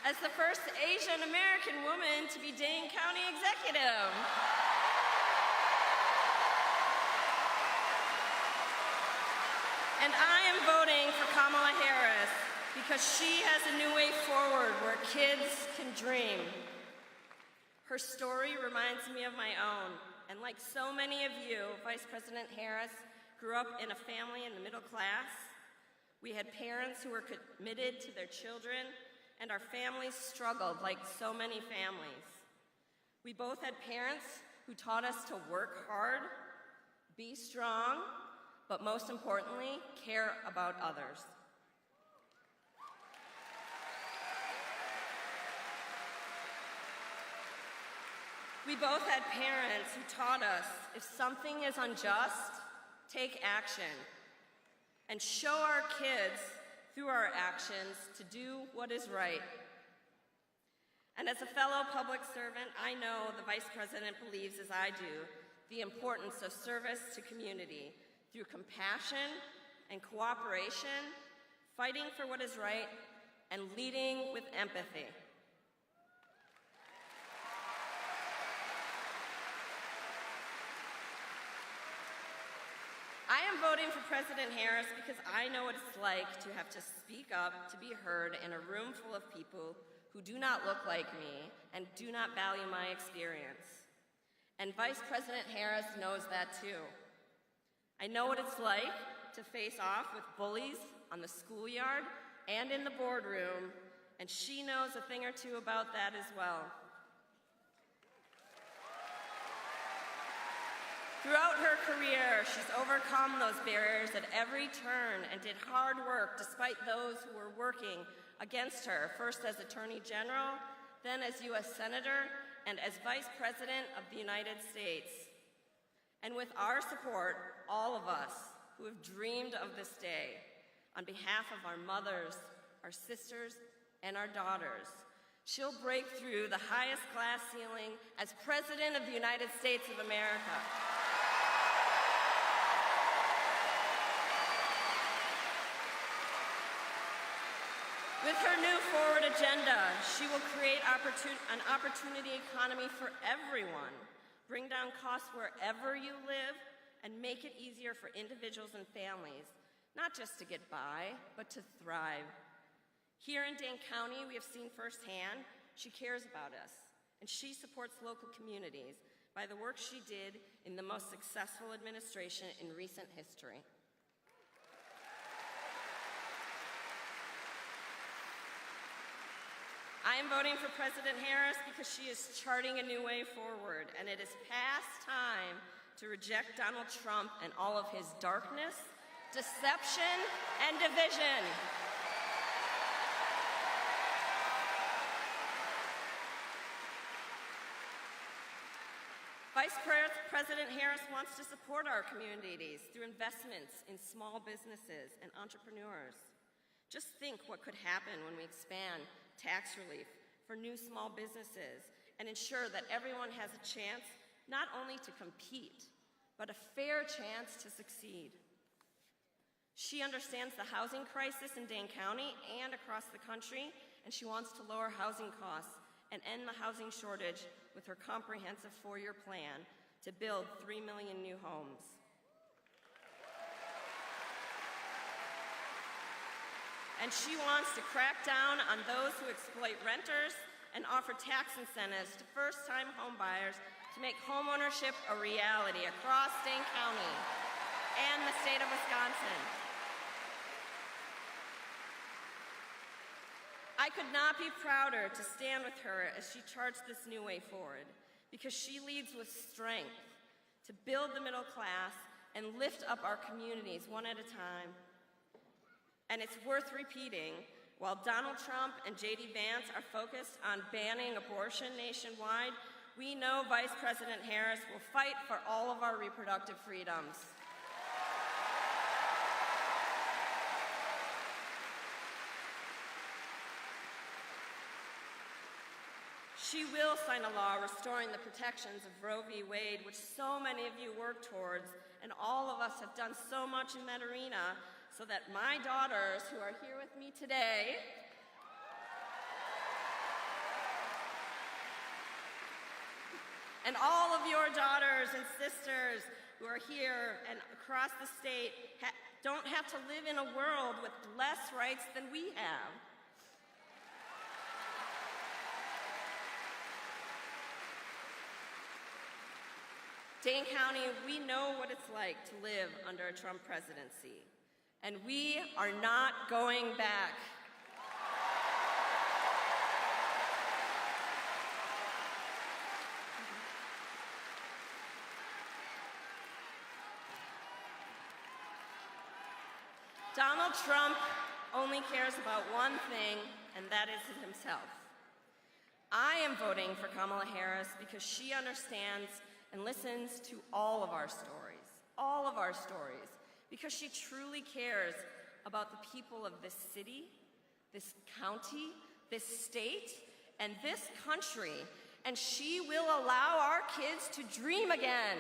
as the first Asian American woman to be Dane County Executive. And I am voting for Kamala Harris because she has a new way forward where kids can dream. Her story reminds me of my own, and like so many of you, Vice President Harris grew up in a family in the middle class. We had parents who were committed to their children, and our families struggled like so many families. We both had parents who taught us to work hard, be strong, but most importantly, care about others. We both had parents who taught us if something is unjust, take action, and show our kids through our actions to do what is right. And as a fellow public servant, I know the Vice President believes, as I do, the importance of service to community through compassion and cooperation, fighting for what is right, and leading with empathy. I am voting for President Harris because I know what it's like to have to speak up to be heard in a room full of people who do not look like me and do not value my experience. And Vice President Harris knows that too. I know what it's like to face off with bullies on the schoolyard and in the boardroom, and she knows a thing or two about that as well. Throughout her career, she's overcome those barriers at every turn and did hard work despite those who were working against her, first as Attorney General, then as U.S. Senator, and as Vice President of the United States. And with our support, all of us who have dreamed of this day, on behalf of our mothers, our sisters, and our daughters, she'll break through the highest glass ceiling as President of the United States of America. With her new forward agenda, she will create an opportunity economy for everyone, bring down costs wherever you live, and make it easier for individuals and families, not just to get by, but to thrive. Here in Dane County, we have seen firsthand, she cares about us, and she supports local communities by the work she did in the most successful administration in recent history. I am voting for President Harris because she is charting a new way forward, and it is past time to reject Donald Trump and all of his darkness, deception, and division. Vice President Harris wants to support our communities through investments in small businesses and entrepreneurs. Just think what could happen when we expand tax relief for new small businesses and ensure that everyone has a chance not only to compete, but a fair chance to succeed. She understands the housing crisis in Dane County and across the country, and she wants to lower housing costs and end the housing shortage with her comprehensive 4-year plan to build 3 million new homes. And she wants to crack down on those who exploit renters and offer tax incentives to first-time home buyers to make homeownership a reality across Dane County and the state of Wisconsin. I could not be prouder to stand with her as she charts this new way forward, because she leads with strength to build the middle class and lift up our communities one at a time. And it's worth repeating, while Donald Trump and J.D. Vance are focused on banning abortion nationwide, we know Vice President Harris will fight for all of our reproductive freedoms. She will sign a law restoring the protections of Roe v. Wade, which so many of you work towards, and all of us have done so much in that arena, so that my daughters, who are here with me today, And all of your daughters and sisters who are here and across the state don't have to live in a world with less rights than we have. Dane County, we know what it's like to live under a Trump presidency, and we are not going back. Donald Trump only cares about one thing, and that is himself. I am voting for Kamala Harris because she understands and listens to all of our stories, because she truly cares about the people of this city, this county, this state, and this country, and she will allow our kids to dream again.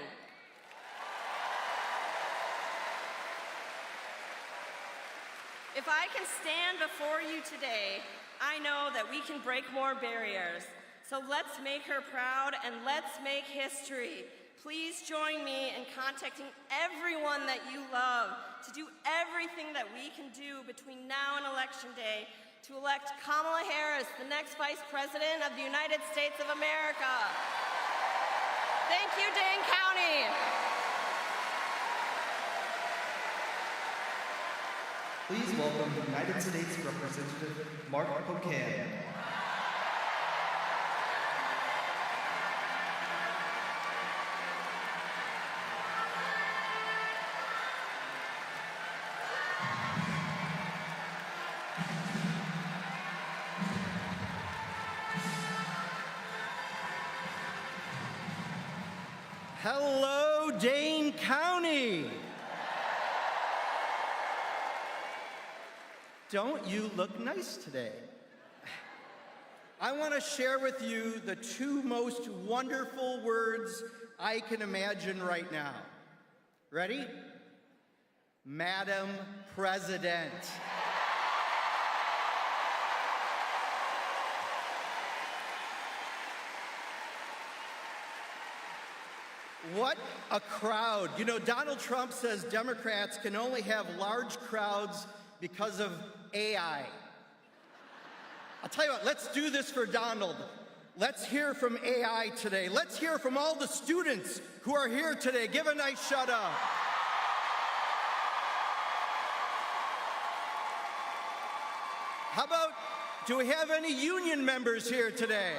If I can stand before you today, I know that we can break more barriers. So let's make her proud and let's make history. Please join me in contacting everyone that you love to do everything that we can do between now and Election Day to elect Kamala Harris, the next Vice President of the United States of America. Thank you, Dane County. Please welcome United States Representative Mark Pocan. Hello, Dane County. Don't you look nice today? I want to share with you the two most wonderful words I can imagine right now. Ready? Madam President. What a crowd. You know, Donald Trump says Democrats can only have large crowds because of AI. I'll tell you what, let's do this for Donald. Let's hear from AI today. Let's hear from all the students who are here today. Give a nice shout out. How about, do we have any union members here today?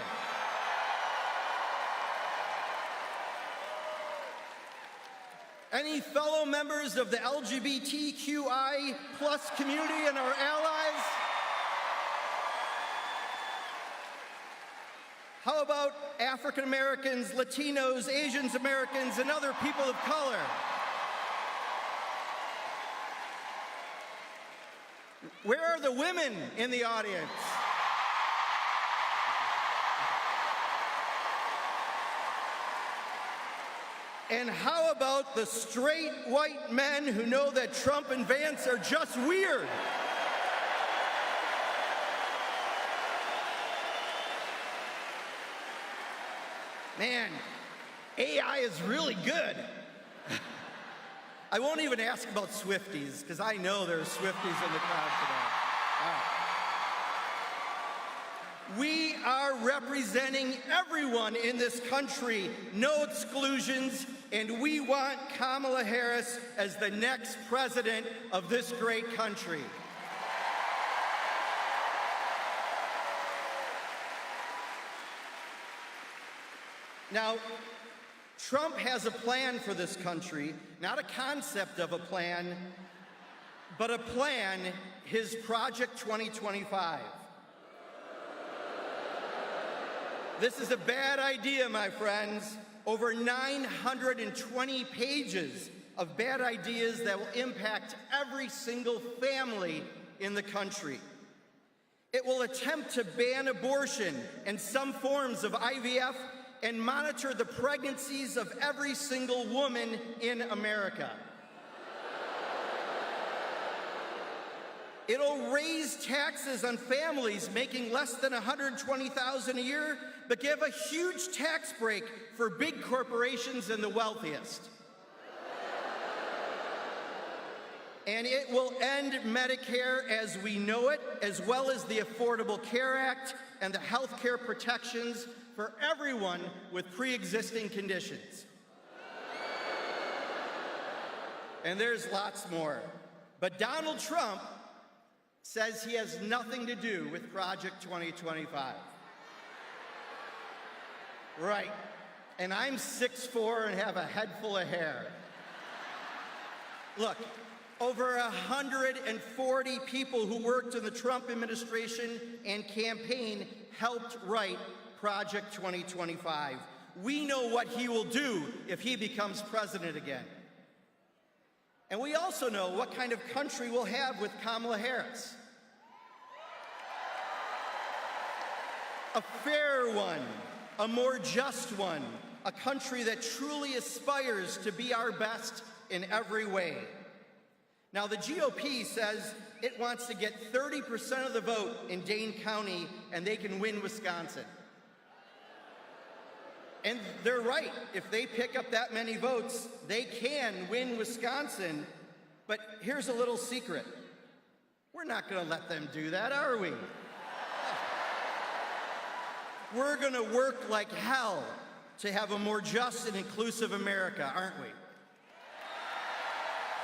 Any fellow members of the LGBTQI plus community and our allies? How about African Americans, Latinos, Asian Americans, and other people of color? Where are the women in the audience? And how about the straight white men who know that Trump and Vance are just weird? Man, AI is really good. I won't even ask about Swifties, because I know there are Swifties in the crowd today. All right. We are representing everyone in this country, no exclusions, and we want Kamala Harris as the next president of this great country. Now, Trump has a plan for this country, not a concept of a plan, but a plan, his Project 2025. This is a bad idea, my friends. Over 920 pages of bad ideas that will impact every single family in the country. It will attempt to ban abortion and some forms of IVF and monitor the pregnancies of every single woman in America. It'll raise taxes on families making less than $120,000 a year, but give a huge tax break for big corporations and the wealthiest. And it will end Medicare as we know it, as well as the Affordable Care Act and the health care protections for everyone with pre-existing conditions. And there's lots more. But Donald Trump says he has nothing to do with Project 2025. Right. And I'm 6'4" and have a head full of hair. Look, over 140 people who worked in the Trump administration and campaign helped write Project 2025. We know what he will do if he becomes president again. And we also know what kind of country we'll have with Kamala Harris. A fair one, a more just one, a country that truly aspires to be our best in every way. Now, the GOP says it wants to get 30% of the vote in Dane County and they can win Wisconsin. And they're right. If they pick up that many votes, they can win Wisconsin. But here's a little secret. We're not going to let them do that, are we? We're going to work like hell to have a more just and inclusive America, aren't we?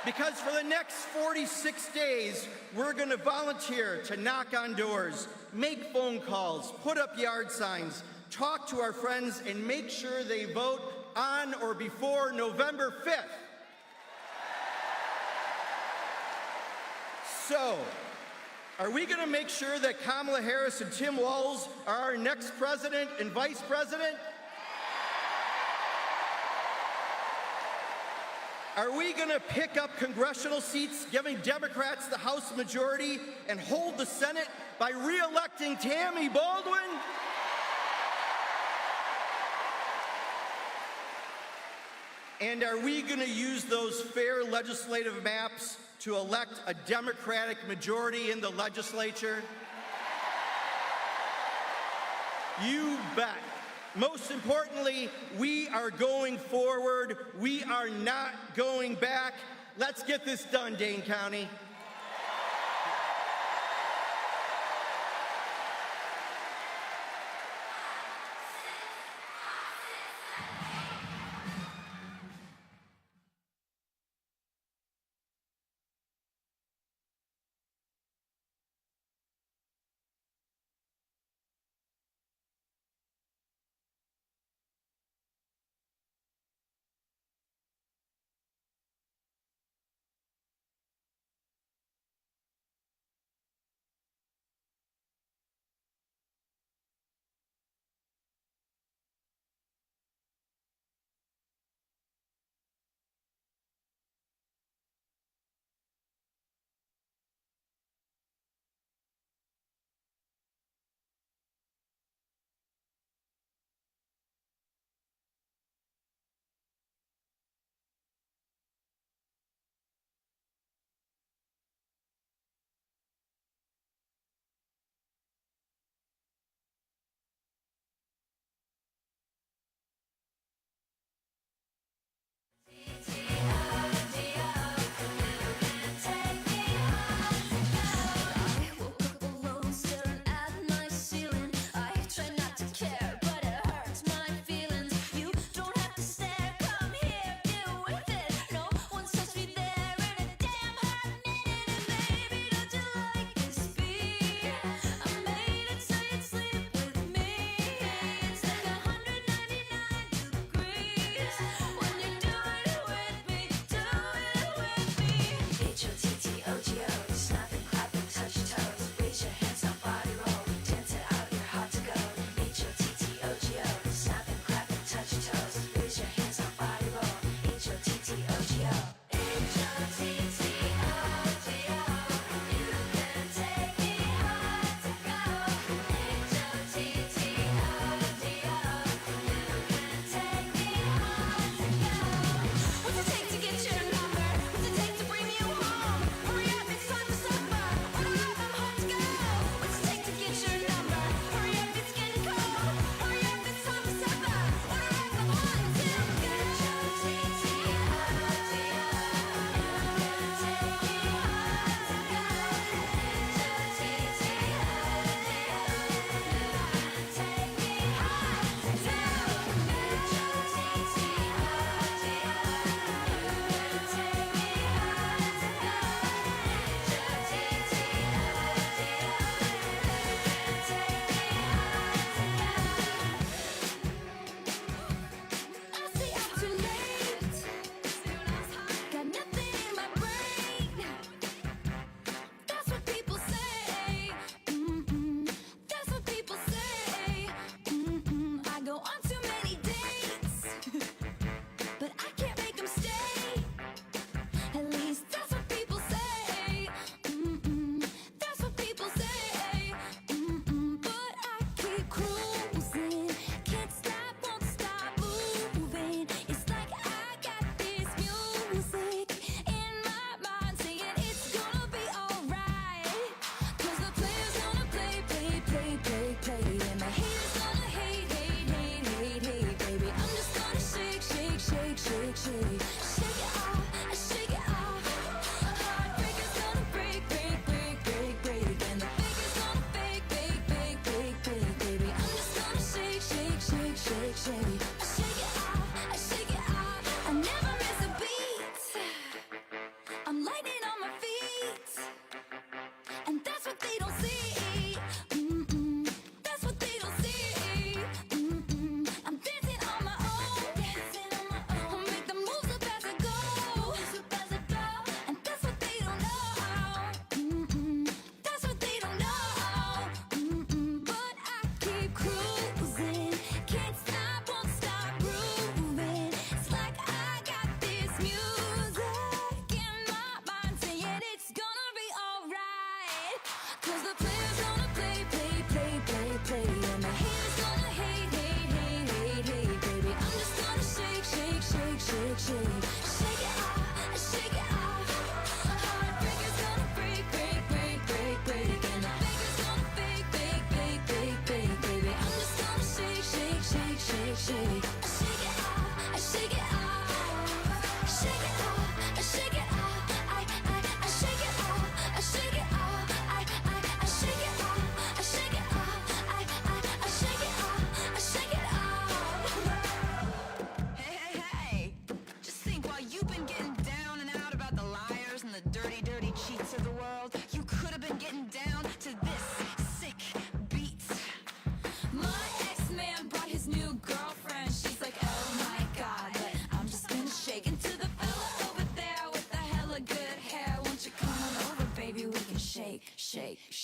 Because for the next 46 days, we're going to volunteer to knock on doors, make phone calls, put up yard signs, talk to our friends, and make sure they vote on or before November 5th. So, are we going to make sure that Kamala Harris and Tim Walz are our next president and vice president? Are we going to pick up congressional seats, giving Democrats the House majority, and hold the Senate by re-electing Tammy Baldwin? And are we going to use those fair legislative maps to elect a Democratic majority in the legislature? You bet. Most importantly, we are going forward. We are not going back. Let's get this done, Dane County.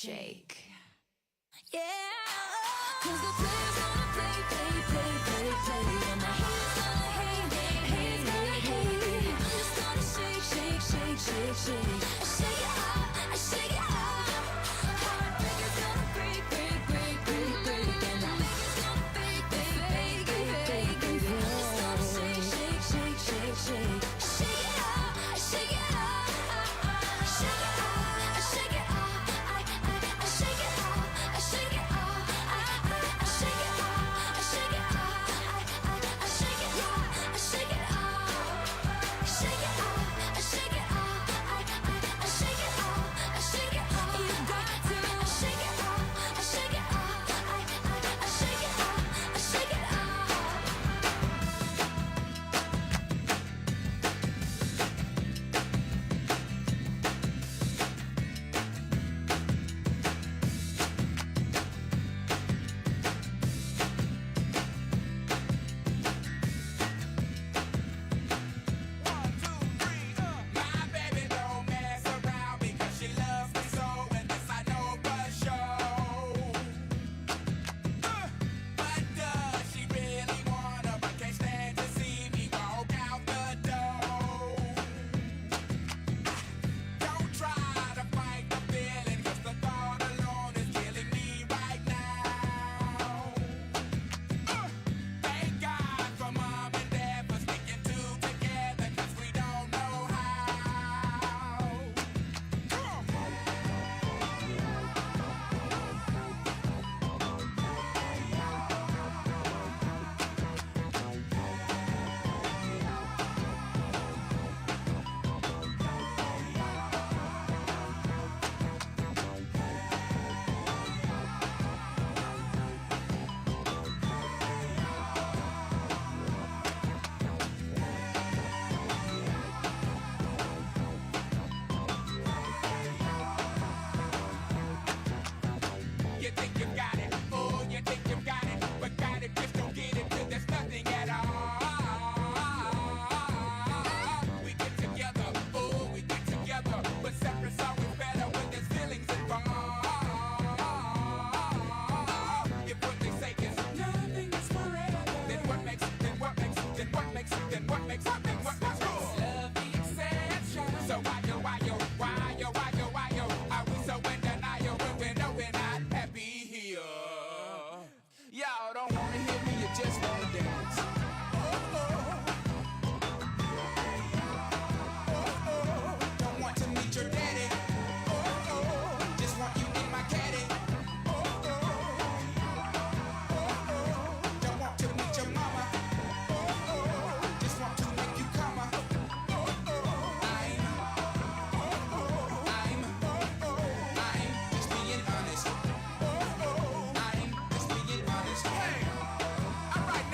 shake. Yeah, 'cause the players gonna play, play, play, play, play, and the haters gonna hate, hate, hate, hate, hate. I'm just gonna shake, shake, shake, shake, shake. I shake it off, I shake it off. Heartbreakers gonna break, break, break, break, break, and the fakers gonna fake, fake, fake, fake, fake, fake. I'm just gonna shake, shake, shake, shake, shake. I shake it off, I shake it off. I shake it off, I shake it off. I shake it off, I shake it off. I shake it off, I shake it off. I shake it off, I shake it off. Shake it off, I shake it off. I shake it off, I shake it off. You got to shake it off, I shake it off. I shake it off, I shake it off. My baby don't mess around because she loves me so, and this I know for sure. But does she really wanna? But can't stand to see me walk out the door. Don't try to fight the feeling, 'cause the thought alone is killing me right now. Thank God for mom and dad for sticking two together, 'cause we don't know how. You think you've got it, oh, you think you've got it, but got it, just don't get it till there's nothing at all. We get together, oh, we get together, but separate's always better when there's feelings involved. If what they say is nothing is forever, then what makes it, then what makes it, then what makes it, then what makes it, then what makes it? Love the exception. So why are we so in denial when we know we're not happy here? Y'all don't wanna hear me, you just wanna dance. Don't want to meet your daddy. Just want you in my caddy. Don't want to meet your mama. Just want to make you come. I'm just being honest. I'm just being honest. Hey, all right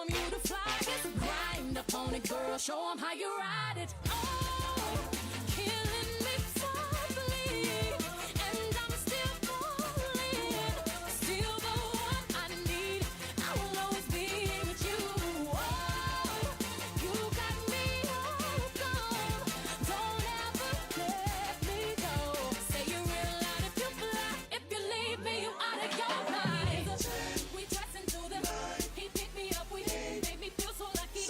show 'em you the flyest. Grind up on it, girl, show 'em how you ride it. Oh, killing me softly, and I'm still falling. Still the one I need, I will always be with you. Oh, you got me all gone, don't ever let me go. Say you real loud if you fly, if you leave me, you out of your mind. We dress into them, he picked me up, we made me feel so lucky.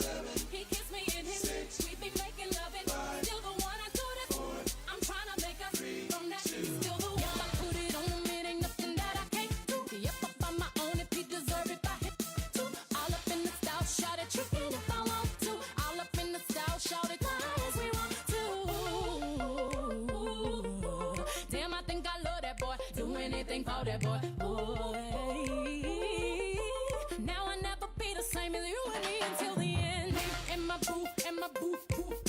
He kissed me in his, we be making love it. Still the one I do this, I'm trying to make us from that. Still the one I put it on him, it ain't nothing that I can't do. Yep, up on my own if he deserve it, I hit too. All up in the style, shout it, trickin' if I want to. All up in the style, shout it, as we want to. Damn, I think I love that boy. Do anything for that boy. Now I never be the same as you and me until the end. In my booth,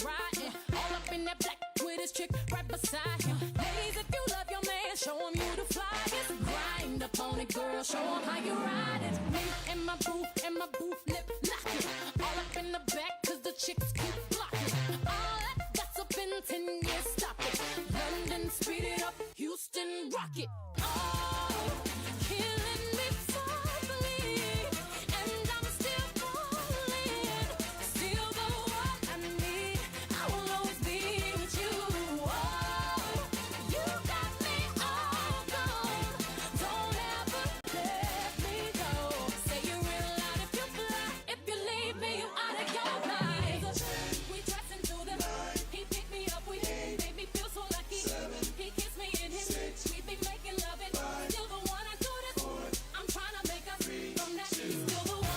riding. All up in that black with his chick right beside him. Ladies, if you love your man, show him you the flyest. Grind up on it, girl, show him how you ride it. Me in my booth, lip locking. All up in the back, cause the chicks keep blocking. All that gossip in 10 years, stop it. London, speed it up, Houston, rock it. Oh, killing me softly, and I'm still falling. Still the one I need, I will always be with you. Oh, you got me all gone, don't ever let me go. Say you real loud if you fly, if you leave me, you out of your mind. We dress into them, he picked me up, we made me feel so lucky. He kissed me in his, we be making love it. Still the one I do this, I'm trying to make us from that. Still the one.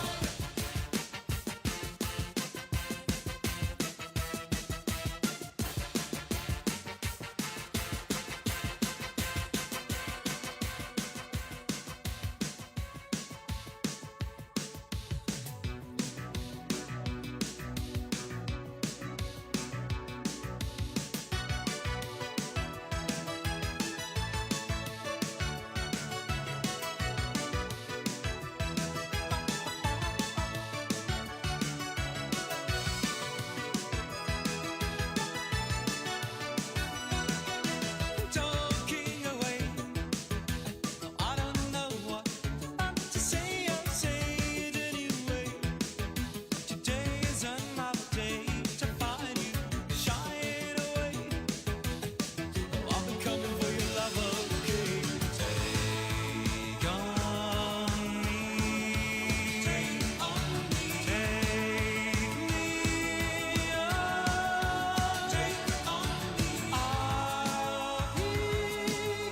Talking away, I don't know what to say. I'll say it anyway. Today is another day to find you shying away. I've been coming for your love, okay? Take on me, take on me, take me on, take on me. I'll be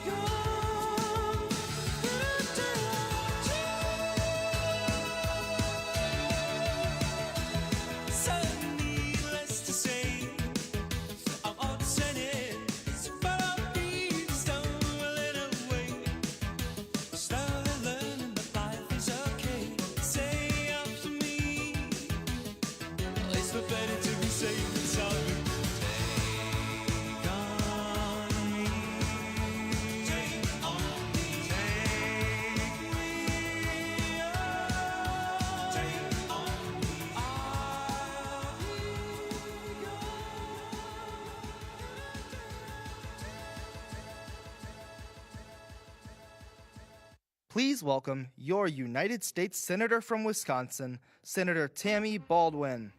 gone. So needless to say, I'm upset, but I'll be stumbling away. Slowly learning that life is okay. Say after me, it's not better to be safe than sorry. Take on me, take on me, take me on, take on me. I'll be gone. Please welcome your United States Senator from Wisconsin, Senator Tammy Baldwin.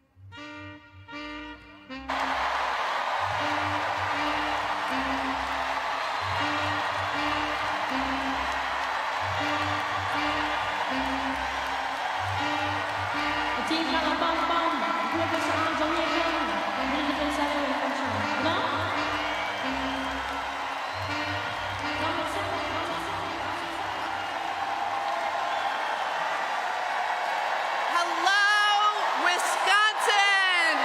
Hello, Wisconsin!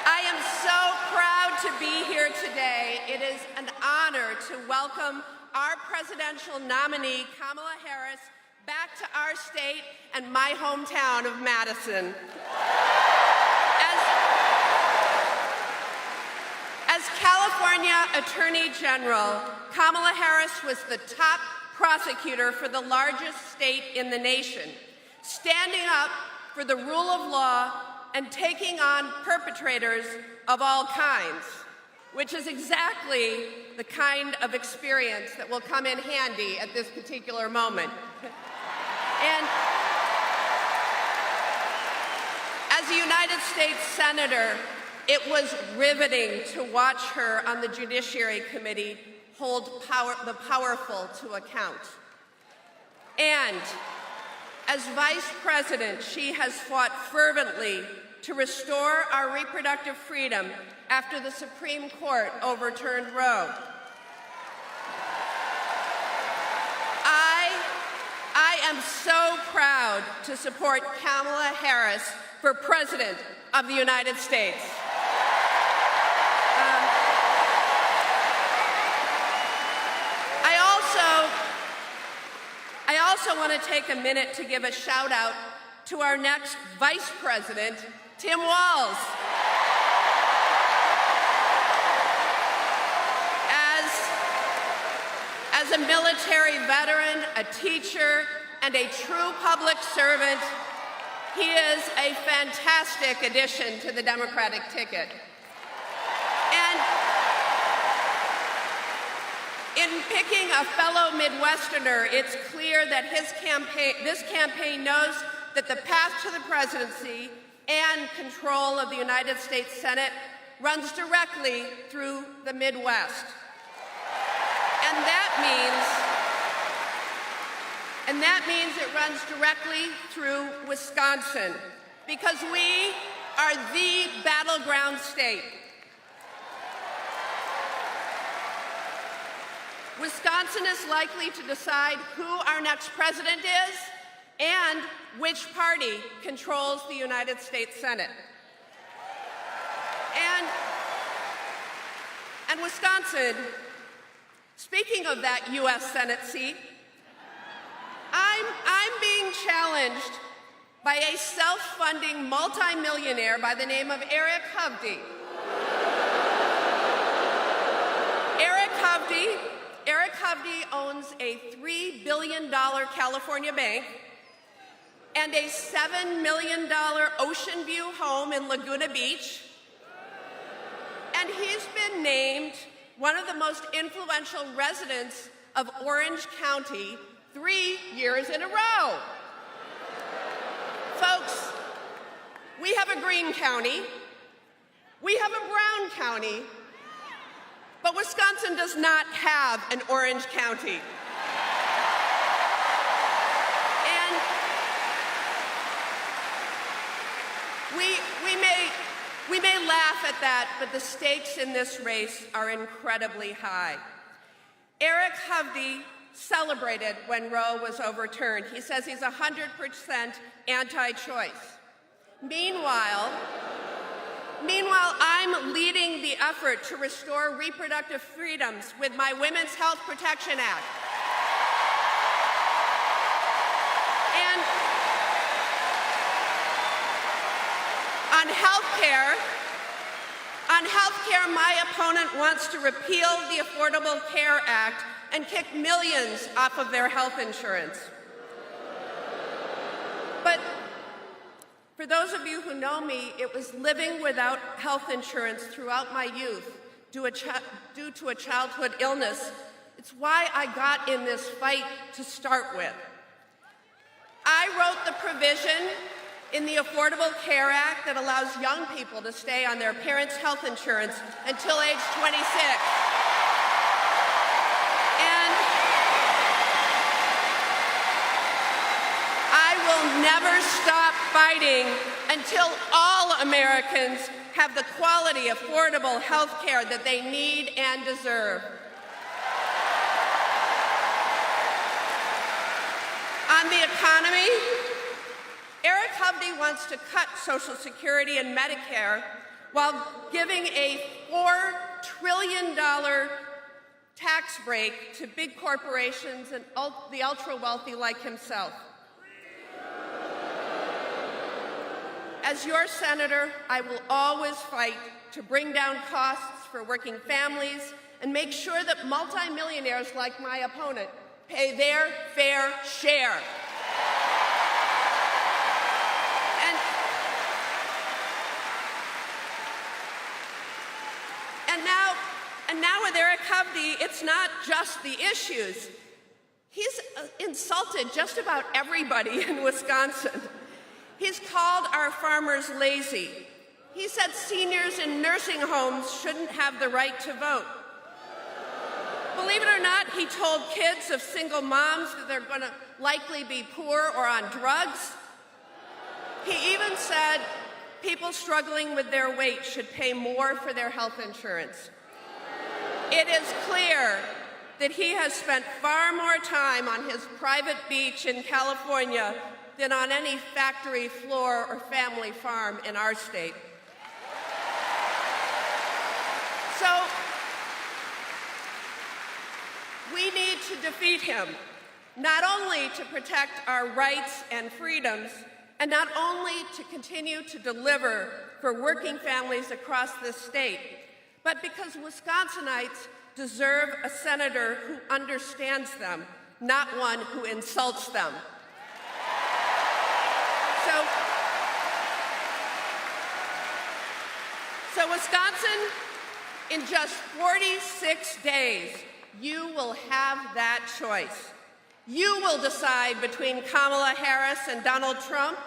I am so proud to be here today. It is an honor to welcome our presidential nominee, Kamala Harris, back to our state and my hometown of Madison. As California California Attorney General, Kamala Harris was the top prosecutor for the largest state in the nation, standing up for the rule of law and taking on perpetrators of all kinds, which is exactly the kind of experience that will come in handy at this particular moment. And as a United States Senator, it was riveting to watch her on the Judiciary Committee hold the powerful to account. And as Vice President, she has fought fervently to restore our reproductive freedom after the Supreme Court overturned Roe. I am so proud to support Kamala Harris for President of the United States. I also want to take a minute to give a shout out to our next Vice President, Tim Walz. As a military veteran, a teacher, and a true public servant, he is a fantastic addition to the Democratic ticket. And in picking a fellow Midwesterner, it's clear that this campaign knows that the path to the presidency and control of the United States Senate runs directly through the Midwest. And that means it runs directly through Wisconsin, because we are the battleground state. Wisconsin is likely to decide who our next president is and which party controls the United States Senate. And Wisconsin, speaking of that U.S. Senate seat, I'm being challenged by a self-funding multimillionaire by the name of Eric Hovde. Eric Hovde owns a $3 billion California bank and a $7 million ocean view home in Laguna Beach. And he's been named one of the most influential residents of Orange County 3 years in a row. Folks, we have a green county, we have a brown county, but Wisconsin does not have an orange county. And we may laugh at that, but the stakes in this race are incredibly high. Eric Hovde celebrated when Roe was overturned. He says he's 100% anti-choice. Meanwhile, I'm leading the effort to restore reproductive freedoms with my Women's Health Protection Act. And on healthcare, my opponent wants to repeal the Affordable Care Act and kick millions off of their health insurance. But for those of you who know me, it was living without health insurance throughout my youth due to a childhood illness. It's why I got in this fight to start with. I wrote the provision in the Affordable Care Act that allows young people to stay on their parents' health insurance until age 26. And I will never stop fighting until all Americans have the quality, affordable health care that they need and deserve. On the economy, Eric Hovde wants to cut Social Security and Medicare while giving a $4 trillion tax break to big corporations and the ultra-wealthy like himself. As your senator, I will always fight to bring down costs for working families, and make sure that multimillionaires like my opponent pay their fair share. And now with Eric Hovde, it's not just the issues. He's insulted just about everybody in Wisconsin. He's called our farmers lazy. He said seniors in nursing homes shouldn't have the right to vote. Believe it or not, he told kids of single moms that they're going to likely be poor or on drugs. He even said people struggling with their weight should pay more for their health insurance. It is clear that he has spent far more time on his private beach in California than on any factory floor or family farm in our state. So, we need to defeat him, not only to protect our rights and freedoms, and not only to continue to deliver for working families across this state, but because Wisconsinites deserve a senator who understands them, not one who insults them. So Wisconsin, in just 46 days, you will have that choice. You will decide between Kamala Harris and Donald Trump,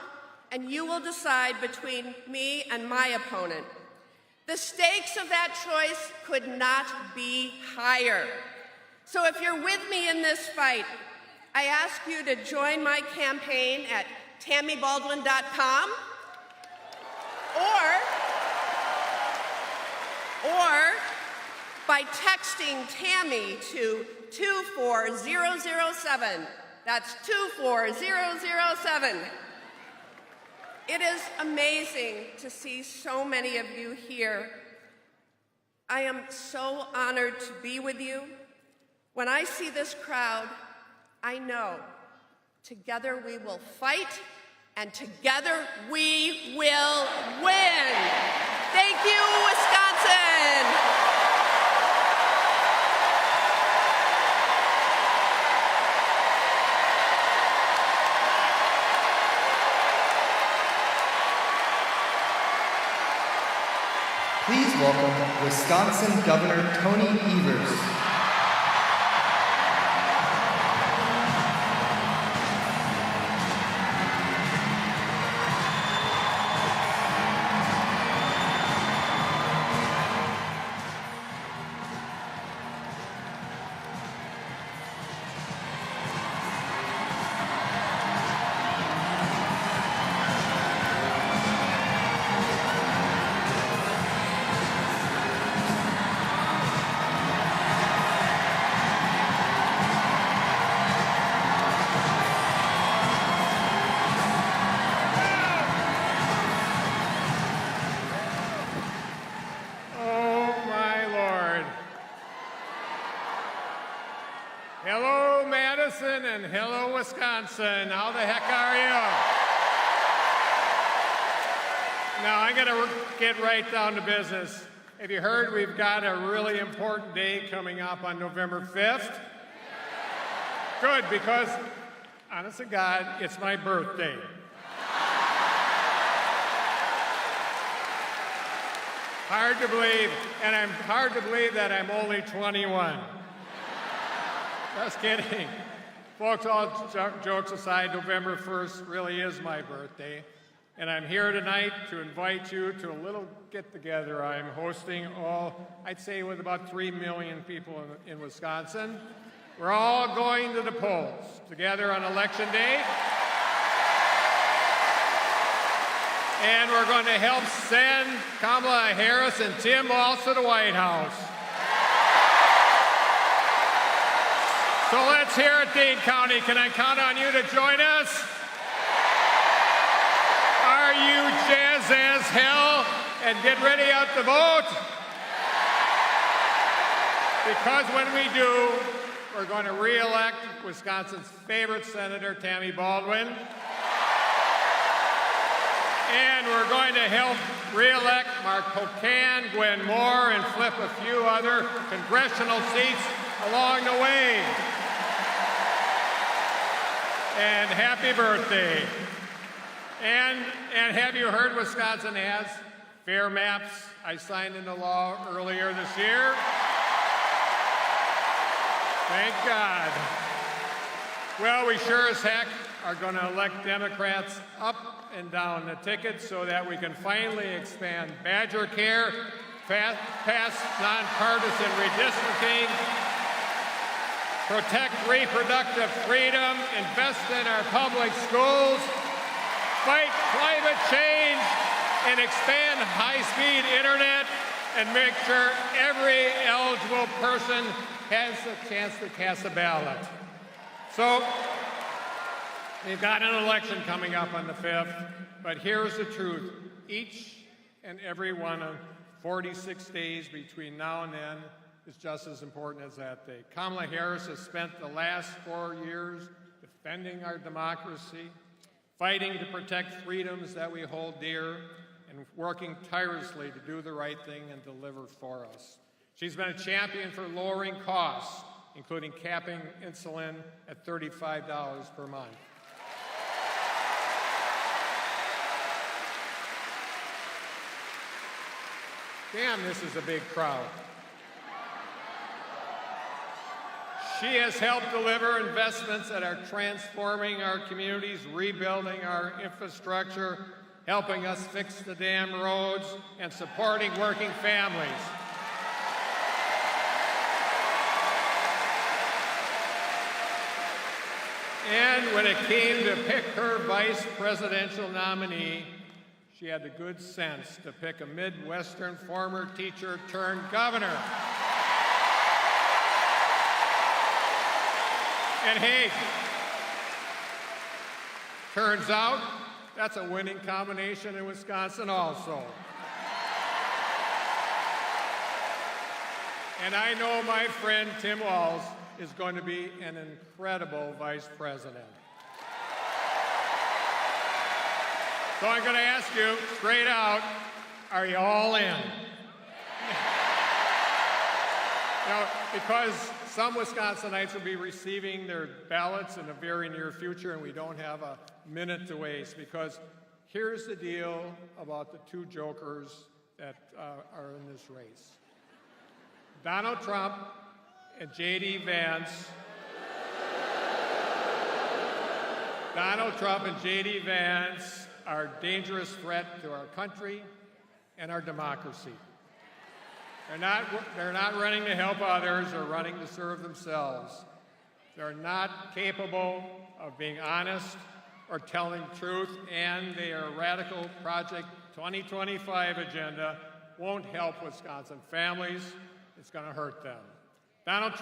and you will decide between me and my opponent. The stakes of that choice could not be higher. So if you're with me in this fight, I ask you to join my campaign at TammyBaldwin.com or by texting Tammy to 24007. That's 24007. It is amazing to see so many of you here. I am so honored to be with you. When I see this crowd, I know together we will fight, and together we will win. Thank you, Wisconsin! Please welcome Wisconsin Governor Tony Evers. Hello, Madison, and hello, Wisconsin. How the heck are you? Now, I'm going to get right down to business. Have you heard we've got a really important day coming up on November 5th? Good, because, honest to God, it's my birthday. Hard to believe, and I'm hard to believe that I'm only 21. Just kidding. Folks, all jokes aside, November 1st really is my birthday. And I'm here tonight to invite you to a little get-together I'm hosting I'd say with about 3 million people in Wisconsin. We're all going to the polls together on Election Day. And we're going to help send Kamala Harris and Tim Walz to the White House. So let's hear it, Dane County. Can I count on you to join us? Are you jazz as hell and get ready out to vote? Because when we do, we're going to re-elect Wisconsin's favorite senator, Tammy Baldwin. And we're going to help re-elect Mark Pocan, Gwen Moore, and flip a few other congressional seats along the way. And happy birthday. And have you heard Wisconsin has fair maps? I signed into law earlier this year. Thank God. Well, we sure as heck are going to elect Democrats up and down the ticket so that we can finally expand Badger Care, pass nonpartisan redistricting, protect reproductive freedom, invest in our public schools, fight climate change, and expand high-speed internet, and make sure every eligible person has a chance to cast a ballot. So, we've got an election coming up on the 5th, but here's the truth. Each and every one of 46 days between now and then is just as important as that day. Kamala Harris has spent the last 4 years defending our democracy, fighting to protect freedoms that we hold dear, and working tirelessly to do the right thing and deliver for us. She's been a champion for lowering costs, including capping insulin at $35 per month. Damn, this is a big crowd. She has helped deliver investments that are transforming our communities, rebuilding our infrastructure, helping us fix the damn roads, and supporting working families. And when it came to pick her vice presidential nominee, she had the good sense to pick a Midwestern former teacher turned governor. And hey, turns out that's a winning combination in Wisconsin also. And I know my friend Tim Walz is going to be an incredible vice president. So I'm going to ask you straight out, are you all in? Now, because some Wisconsinites will be receiving their ballots in the very near future, and we don't have a minute to waste, because here's the deal about the two jokers that are in this race. Donald Trump and J.D. Vance. Donald Trump and J.D. Vance are a dangerous threat to our country and our democracy. They're not running to help others, they're running to serve themselves. They're not capable of being honest or telling truth, and their radical Project 2025 agenda won't help Wisconsin families. It's going to hurt them. Donald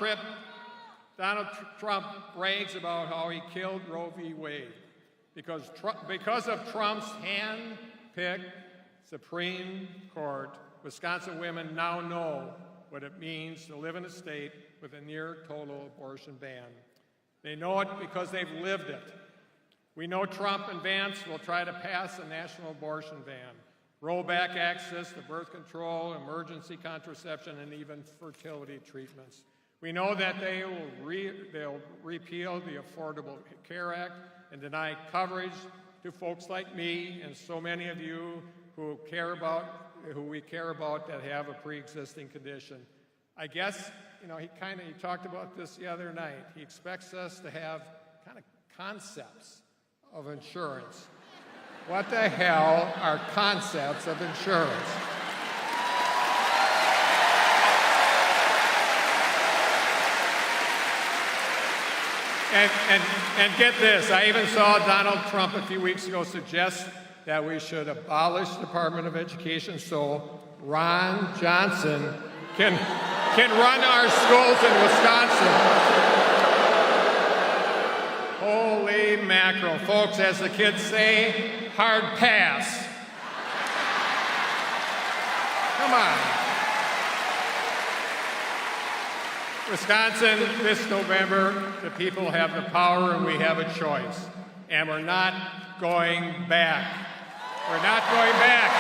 Trump brags about how he killed Roe v. Wade. Because of Trump's hand-picked Supreme Court, Wisconsin women now know what it means to live in a state with a near-total abortion ban. They know it because they've lived it. We know Trump and Vance will try to pass a national abortion ban, roll back access to birth control, emergency contraception, and even fertility treatments. We know that they'll repeal the Affordable Care Act and deny coverage to folks like me and so many of you who we care about that have a pre-existing condition. I guess, he talked about this the other night. He expects us to have kind of concepts of insurance. What the hell are concepts of insurance? And get this, I even saw Donald Trump a few weeks ago suggest that we should abolish the Department of Education so Ron Johnson can run our schools in Wisconsin. Holy mackerel. Folks, as the kids say, hard pass. Come on. Wisconsin, this November, the people have the power and we have a choice. And we're not going back. We're not going back.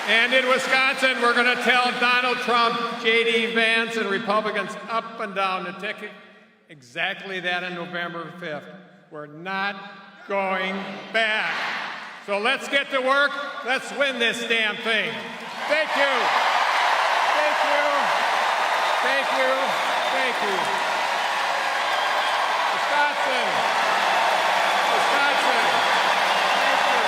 And in Wisconsin, we're going to tell Donald Trump, J.D. Vance, and Republicans up and down the ticket exactly that on November 5th. We're not going back. So let's get to work. Let's win this damn thing. Thank you. Thank you. Thank you. Thank you. Wisconsin. Wisconsin. Thank you.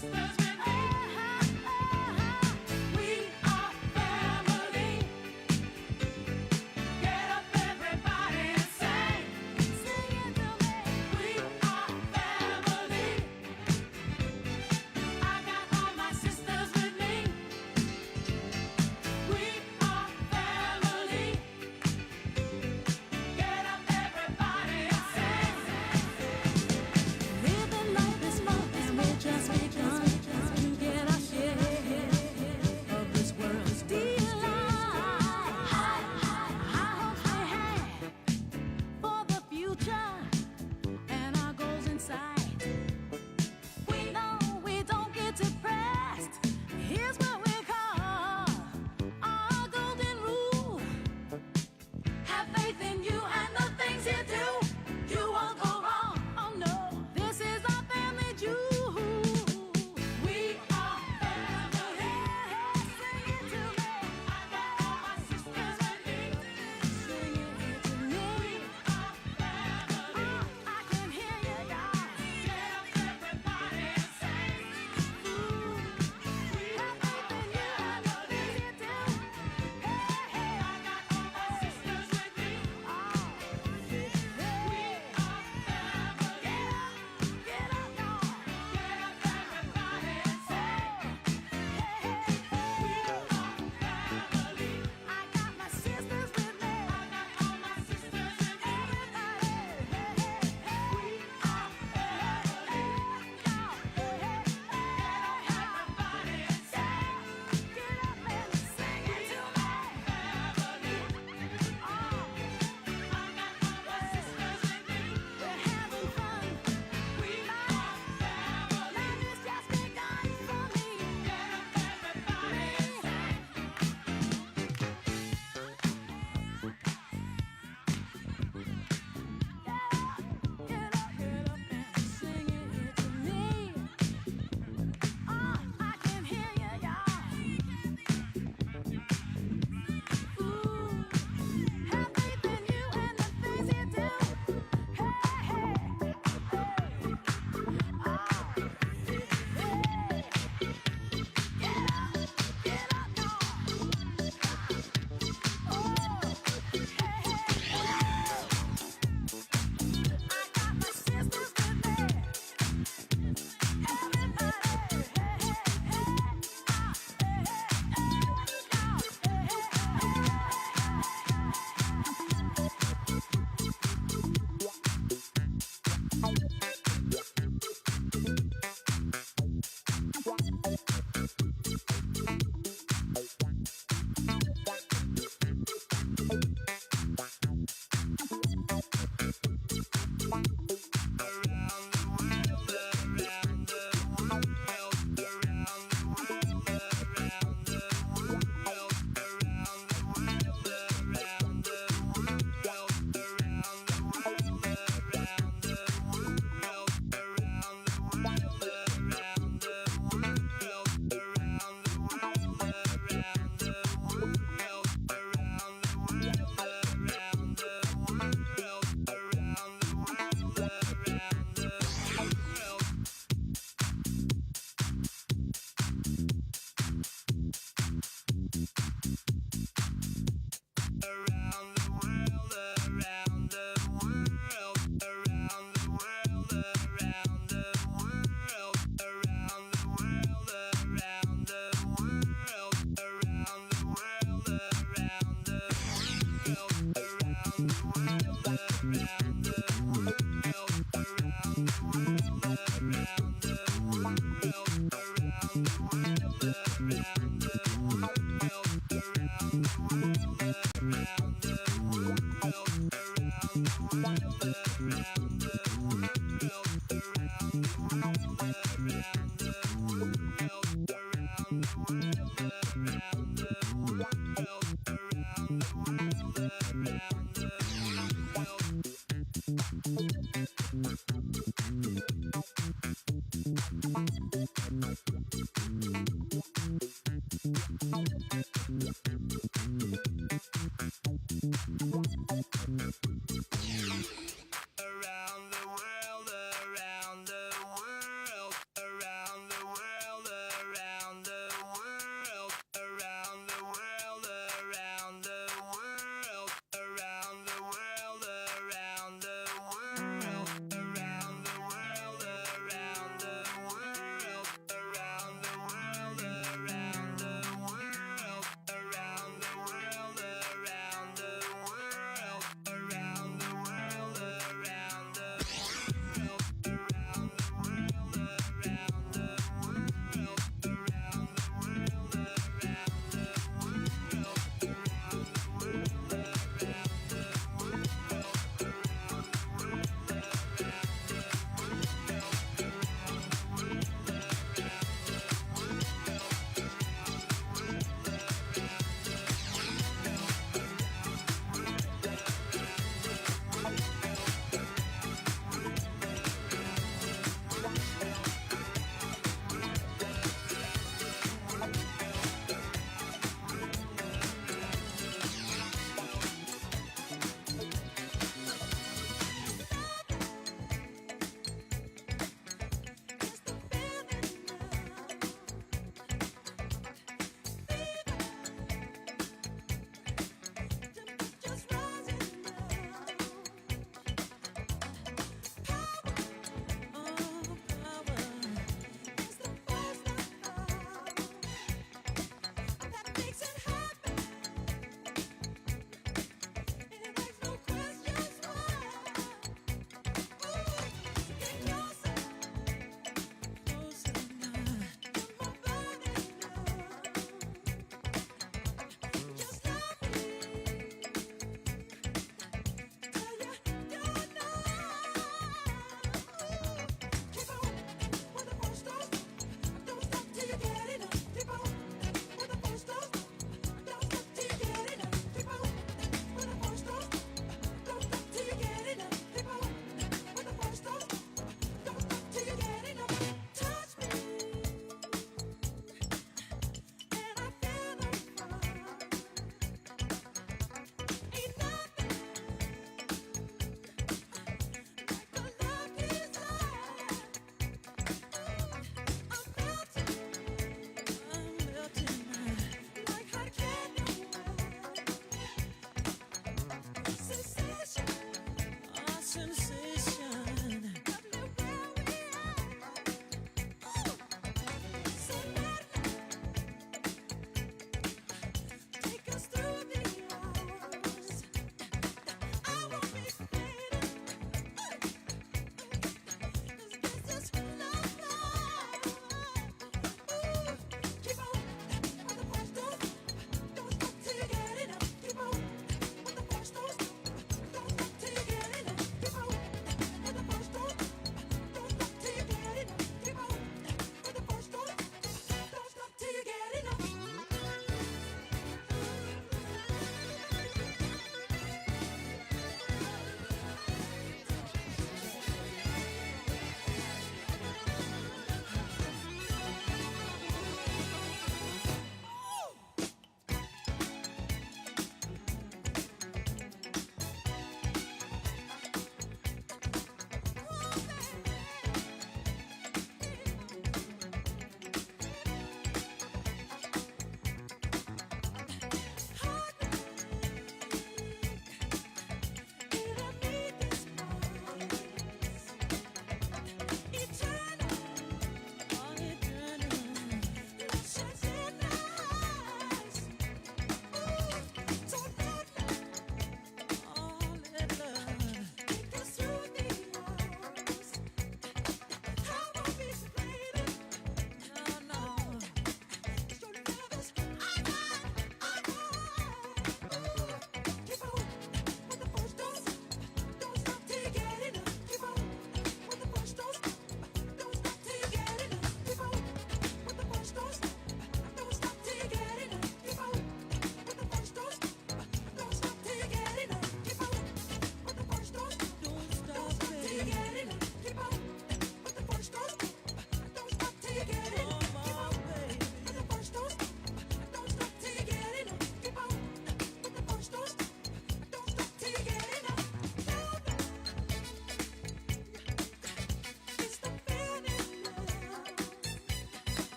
Sisters with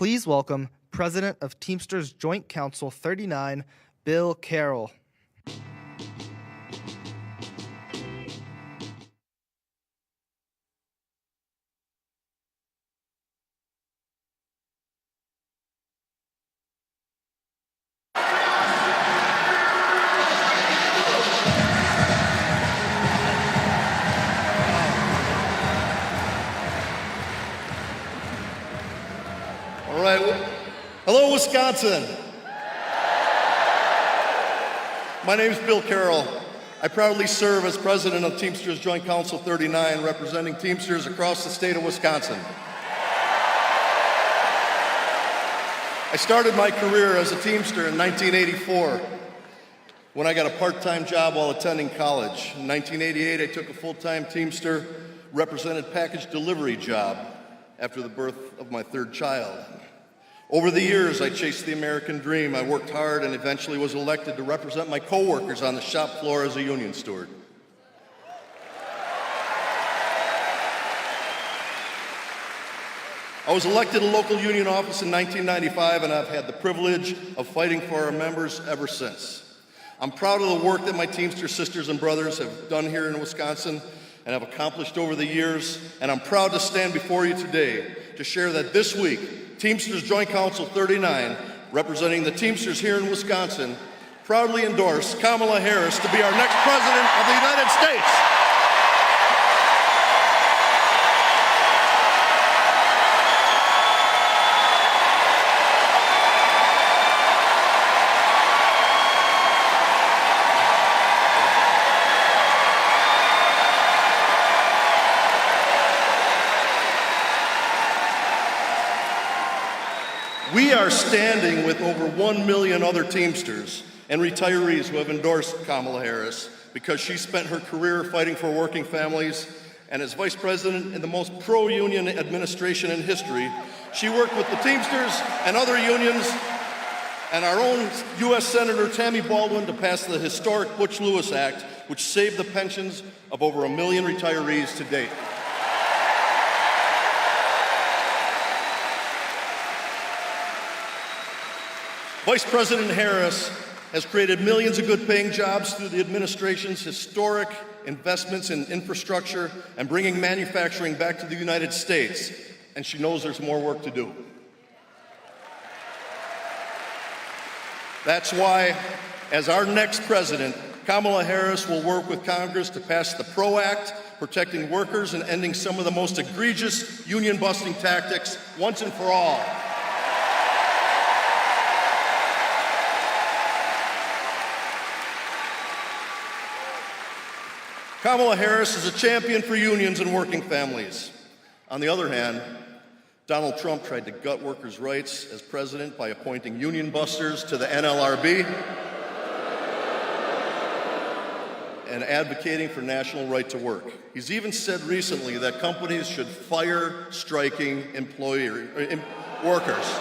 Please welcome President of Teamsters Joint Council 39, Bill Carroll. All right. Hello, Wisconsin. My name is Bill Carroll. I proudly serve as president of Teamsters Joint Council 39, representing Teamsters across the state of Wisconsin. I started my career as a Teamster in 1984 when I got a part-time job while attending college. In 1988, I took a full-time Teamster, represented package delivery job after the birth of my third child. Over the years, I chased the American dream. I worked hard and eventually was elected to represent my coworkers on the shop floor as a union steward. I was elected a local union office in 1995, and I've had the privilege of fighting for our members ever since. I'm proud of the work that my Teamster sisters and brothers have done here in Wisconsin and have accomplished over the years, and I'm proud to stand before you today to share that this week, Teamsters Joint Council 39, representing the Teamsters here in Wisconsin, proudly endorsed Kamala Harris to be our next President of the United States. We are standing with over 1 million other Teamsters and retirees who have endorsed Kamala Harris because she spent her career fighting for working families, and as vice president in the most pro-union administration in history, she worked with the Teamsters and other unions and our own U.S. Senator Tammy Baldwin to pass the historic Butch-Lewis Act, which saved the pensions of over 1 million retirees to date. Vice President Harris has created millions of good-paying jobs through the administration's historic investments in infrastructure and bringing manufacturing back to the United States, and she knows there's more work to do. That's why, as our next president, Kamala Harris will work with Congress to pass the PRO Act, protecting workers and ending some of the most egregious union-busting tactics once and for all. Kamala Harris is a champion for unions and working families. On the other hand, Donald Trump tried to gut workers' rights as president by appointing union busters to the NLRB and advocating for national right to work. He's even said recently that companies should fire striking workers.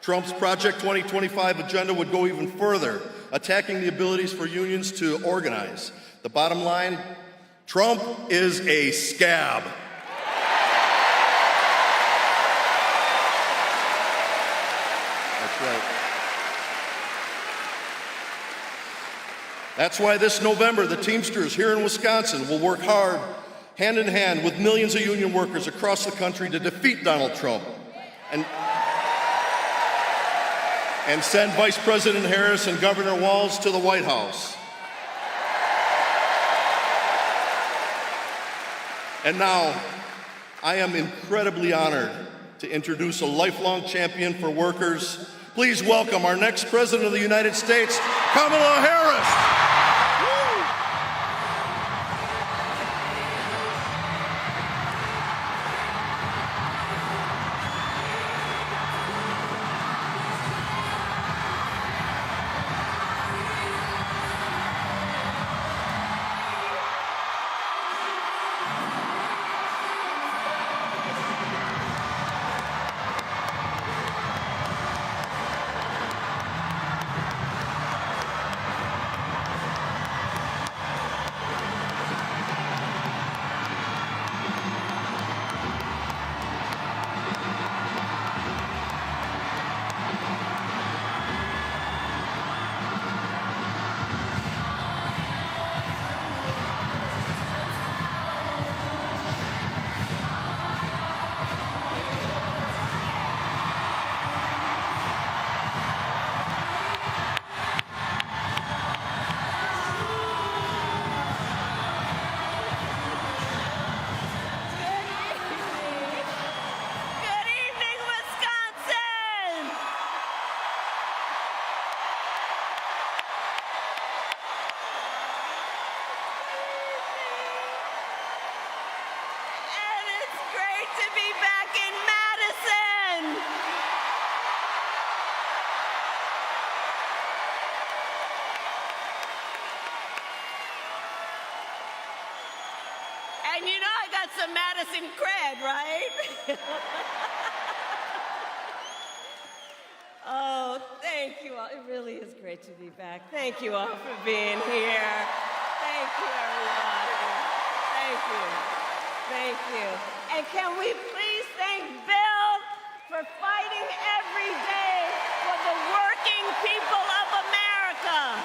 Trump's Project 2025 agenda would go even further, attacking the abilities for unions to organize. The bottom line, Trump is a scab. That's right. That's why this November, the Teamsters here in Wisconsin will work hard, hand in hand with millions of union workers across the country to defeat Donald Trump and send Vice President Harris and Governor Walz to the White House. And now, I am incredibly honored to introduce a lifelong champion for workers. Please welcome our next President of the United States, Kamala Harris. got some Madison cred, right? Oh, thank you all. It really is great to be back. Thank you all for being here. Thank you, everybody. Thank you. Thank you. And can we please thank Bill for fighting every day for the working people of America.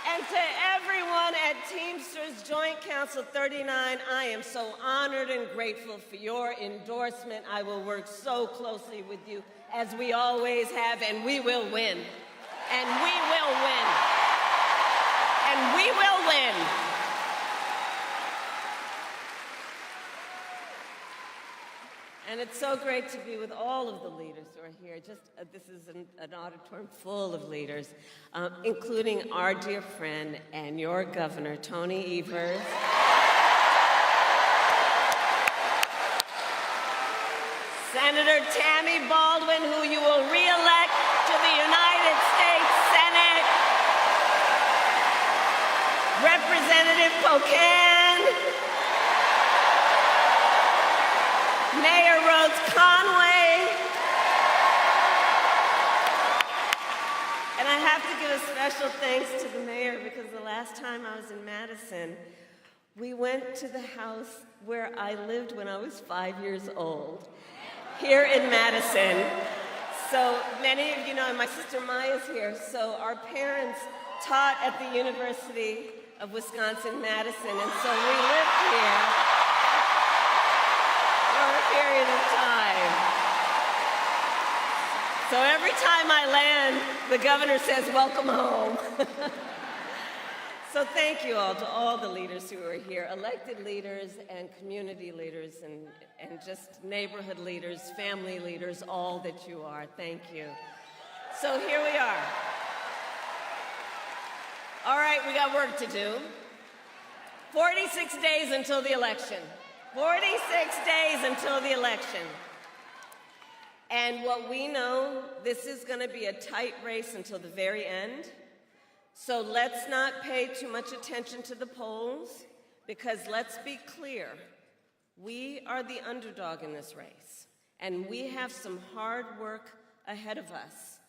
And to everyone at Teamsters Joint Council 39, I am so honored and grateful for your endorsement. I will work so closely with you as we always have, and we will win. And we will win. And we will win. And it's so great to be with all of the leaders who are here. This is an auditorium full of leaders, including our dear friend and your governor, Tony Evers. Senator Tammy Baldwin, who you will re-elect to the United States Senate. Representative Pocan. Mayor Rhodes Conway. And I have to give a special thanks to the mayor because the last time I was in Madison, we went to the house where I lived when I was 5 years old, here in Madison. So many of you know, and my sister Maya's here, so our parents taught at the University of Wisconsin-Madison, and so we lived here for a period of time. So every time I land, the governor says, "Welcome home." So thank you all to all the leaders who are here, elected leaders and community leaders and just neighborhood leaders, family leaders, all that you are. Thank you. So here we are. All right, we got work to do. 46 days until the election. 46 days until the election. And what we know, this is going to be a tight race until the very end. So let's not pay too much attention to the polls, because let's be clear, we are the underdog in this race, and we have some hard work ahead of us.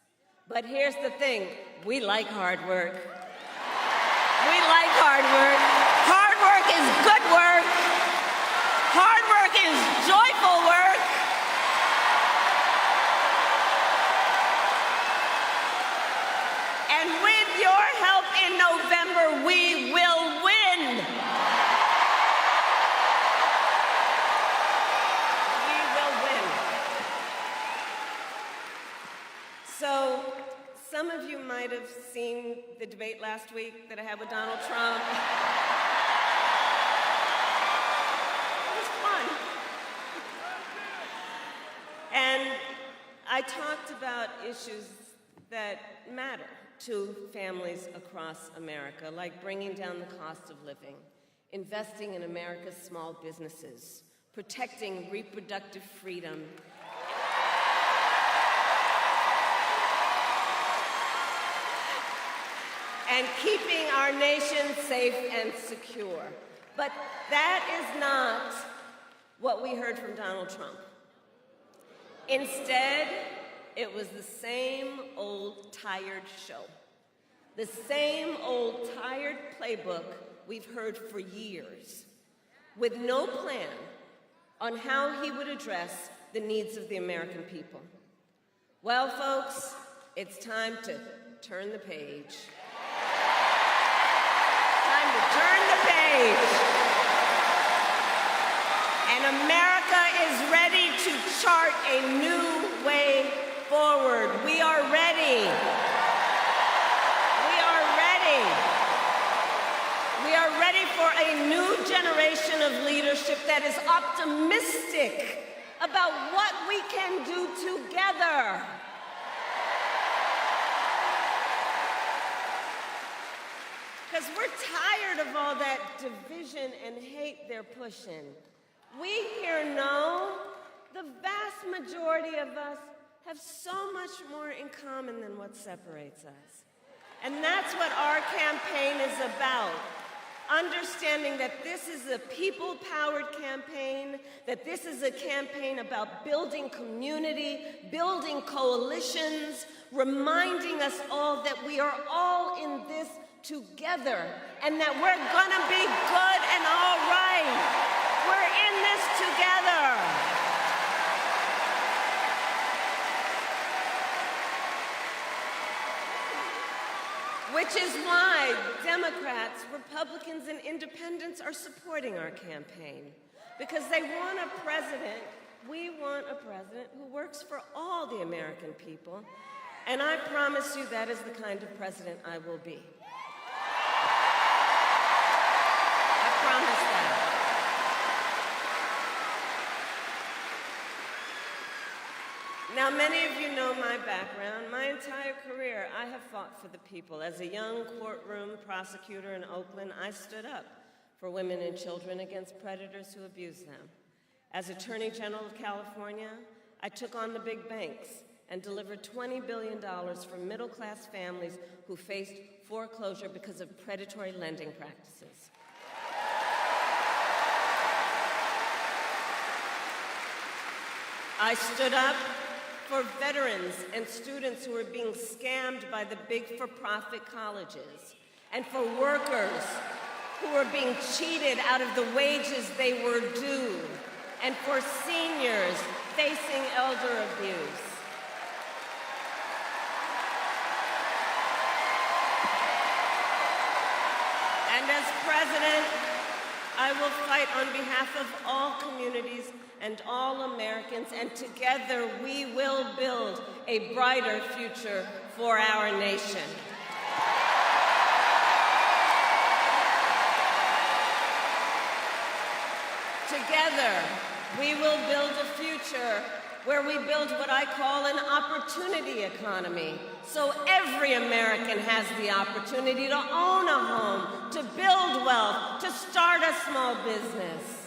But here's the thing, we like hard work. We like hard work. Hard work is good work. Hard work is joyful work. And with your help in November, we will win. We will win. So, some of you might have seen the debate last week that I had with Donald Trump. It was fun. And I talked about issues that matter to families across America, like bringing down the cost of living, investing in America's small businesses, protecting reproductive freedom, and keeping our nation safe and secure. But that is not what we heard from Donald Trump. Instead, it was the same old tired show. The same old tired playbook we've heard for years, with no plan on how he would address the needs of the American people. Well, folks, it's time to turn the page. Time to turn the page. And America is ready to chart a new way forward. We are ready. We are ready. We are ready for a new generation of leadership that is optimistic about what we can do together. Because we're tired of all that division and hate they're pushing. We here know the vast majority of us have so much more in common than what separates us. And that's what our campaign is about. understanding that this is a people-powered campaign, that this is a campaign about building community, building coalitions, reminding us all that we are all in this together and that we're gonna be good and all right. We're in this together. Which is why Democrats, Republicans, and Independents are supporting our campaign. Because they want a president, we want a president who works for all the American people. And I promise you that is the kind of president I will be. I promise that. Now, many of you know my background. My entire career, I have fought for the people. As a young courtroom prosecutor in Oakland, I stood up for women and children against predators who abused them. As Attorney General of California, I took on the big banks and delivered $20 billion for middle-class families who faced foreclosure because of predatory lending practices. I stood up for veterans and students who are being scammed by the big for-profit colleges, and for workers who are being cheated out of the wages they were due, and for seniors facing elder abuse. And as president, I will fight on behalf of all communities and all Americans, and together we will build a brighter future for our nation. Together, we will build a future where we build what I call an opportunity economy, so every American has the opportunity to own a home, to build wealth, to start a small business.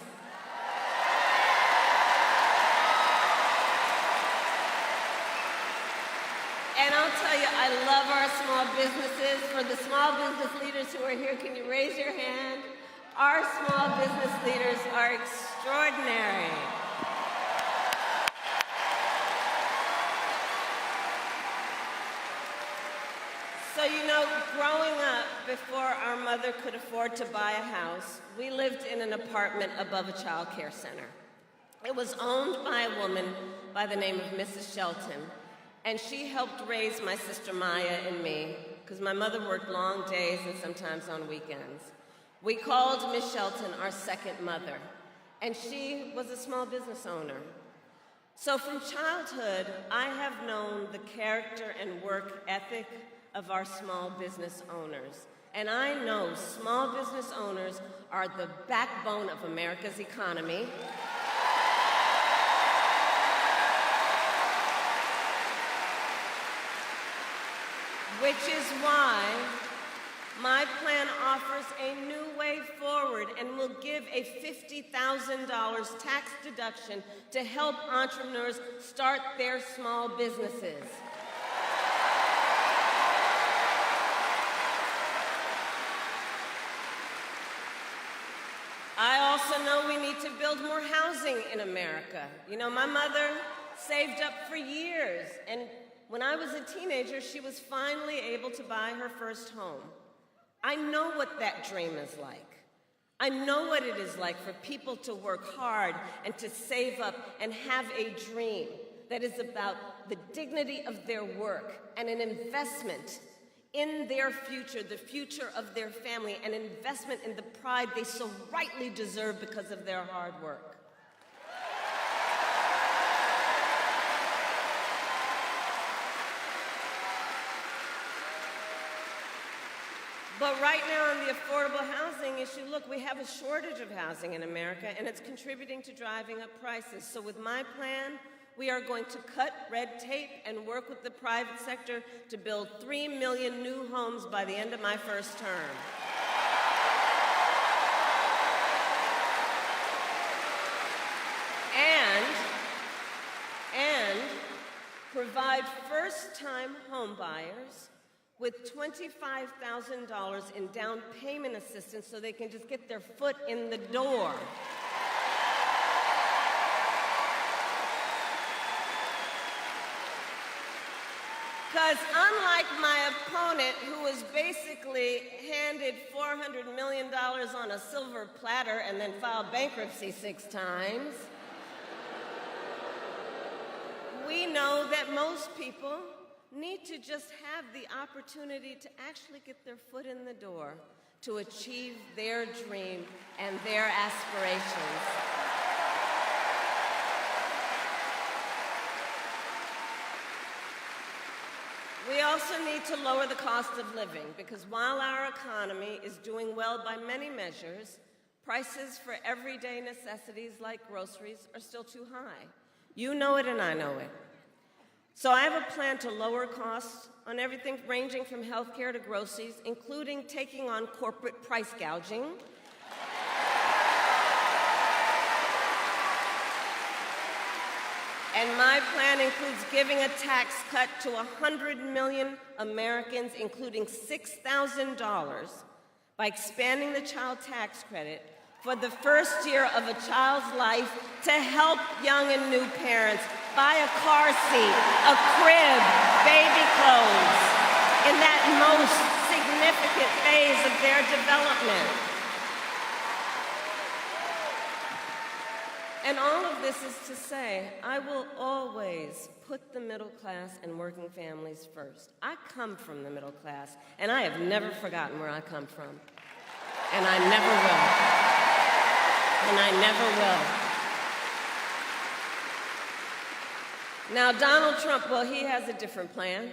And I'll tell you, I love our small businesses. For the small business leaders who are here, can you raise your hand? Our small business leaders are extraordinary. So, you know, growing up, before our mother could afford to buy a house, we lived in an apartment above a child care center. It was owned by a woman by the name of Mrs. Shelton, and she helped raise my sister Maya and me, because my mother worked long days and sometimes on weekends. We called Miss Shelton our second mother, and she was a small business owner. So from childhood, I have known the character and work ethic of our small business owners. And I know small business owners are the backbone of America's economy. Which is why my plan offers a new way forward and will give a $50,000 tax deduction to help entrepreneurs start their small businesses. I also know we need to build more housing in America. You know, my mother saved up for years, and when I was a teenager, she was finally able to buy her first home. I know what that dream is like. I know what it is like for people to work hard and to save up and have a dream that is about the dignity of their work and an investment in their future, the future of their family, an investment in the pride they so rightly deserve because of their hard work. But right now on the affordable housing issue, look, we have a shortage of housing in America, and it's contributing to driving up prices. So with my plan, we are going to cut red tape and work with the private sector to build 3 million new homes by the end of my first term. And provide first-time home buyers with $25,000 in down payment assistance so they can just get their foot in the door. Because unlike my opponent, who was basically handed $400 million on a silver platter and then filed bankruptcy 6 times, we know that most people need to just have the opportunity to actually get their foot in the door to achieve their dream and their aspirations. We also need to lower the cost of living because while our economy is doing well by many measures, prices for everyday necessities like groceries are still too high. You know it and I know it. So I have a plan to lower costs on everything ranging from healthcare to groceries, including taking on corporate price gouging. And my plan includes giving a tax cut to 100 million Americans, including $6,000, by expanding the child tax credit for the first year of a child's life to help young and new parents buy a car seat, a crib, baby clothes, in that most significant phase of their development. And all of this is to say, I will always put the middle class and working families first. I come from the middle class, and I have never forgotten where I come from. And I never will. And I never will. Now, Donald Trump, well, he has a different plan.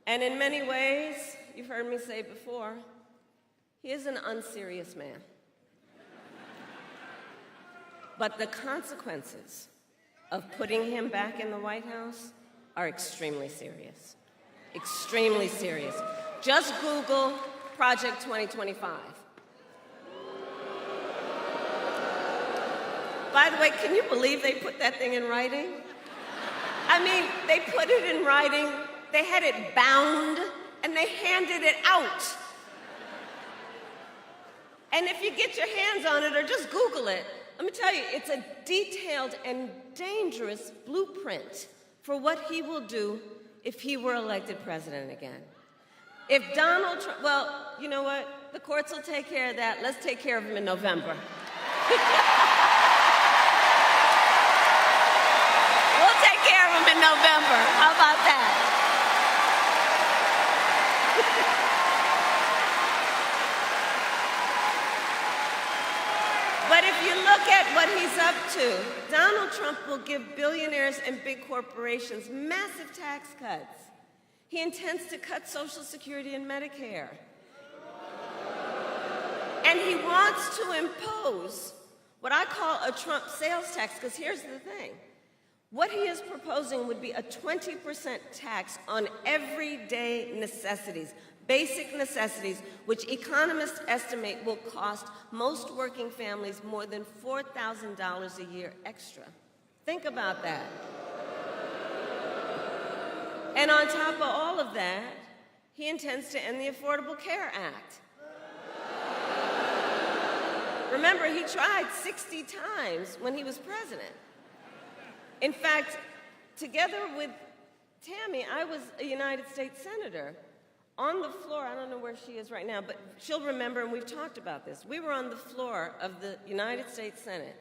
And in many ways, you've heard me say before, he is an unserious man. But the consequences of putting him back in the White House are extremely serious. Extremely serious. Just Google Project 2025. By the way, can you believe they put that thing in writing? I mean, they put it in writing, they had it bound, and they handed it out. And if you get your hands on it or just Google it, let me tell you, it's a detailed and dangerous blueprint for what he will do if he were elected president again. If Donald Trump, well, you know what? The courts will take care of that. Let's take care of him in November. We'll take care of him in November. How about that? But if you look at what he's up to, Donald Trump will give billionaires and big corporations massive tax cuts. He intends to cut Social Security and Medicare. And he wants to impose what I call a Trump sales tax, because here's the thing. What he is proposing would be a 20% tax on everyday necessities, basic necessities, which economists estimate will cost most working families more than $4,000 a year extra. Think about that. And on top of all of that, he intends to end the Affordable Care Act. Remember, he tried 60 times when he was president. In fact, together with Tammy, I was a United States Senator. On the floor, I don't know where she is right now, but she'll remember, and we've talked about this. We were on the floor of the United States Senate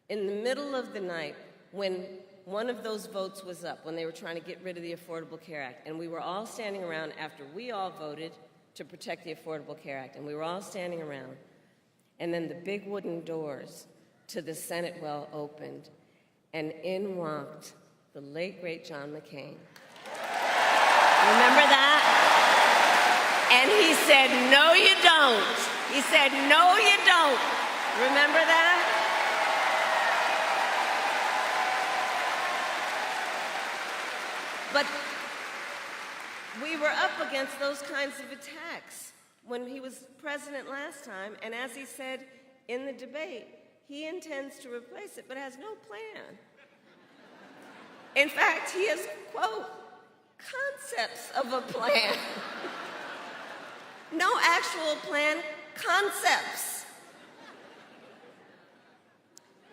in the middle of the night when one of those votes was up, when they were trying to get rid of the Affordable Care Act. And we were all standing around after we all voted to protect the Affordable Care Act. And we were all standing around. And then the big wooden doors to the Senate well opened, and in walked the late, great John McCain. Remember that? And he said, no, you don't. He said, no, you don't. Remember that? But we were up against those kinds of attacks when he was president last time, and as he said in the debate, he intends to replace it, but has no plan. In fact, he has, quote, concepts of a plan. No actual plan, concepts.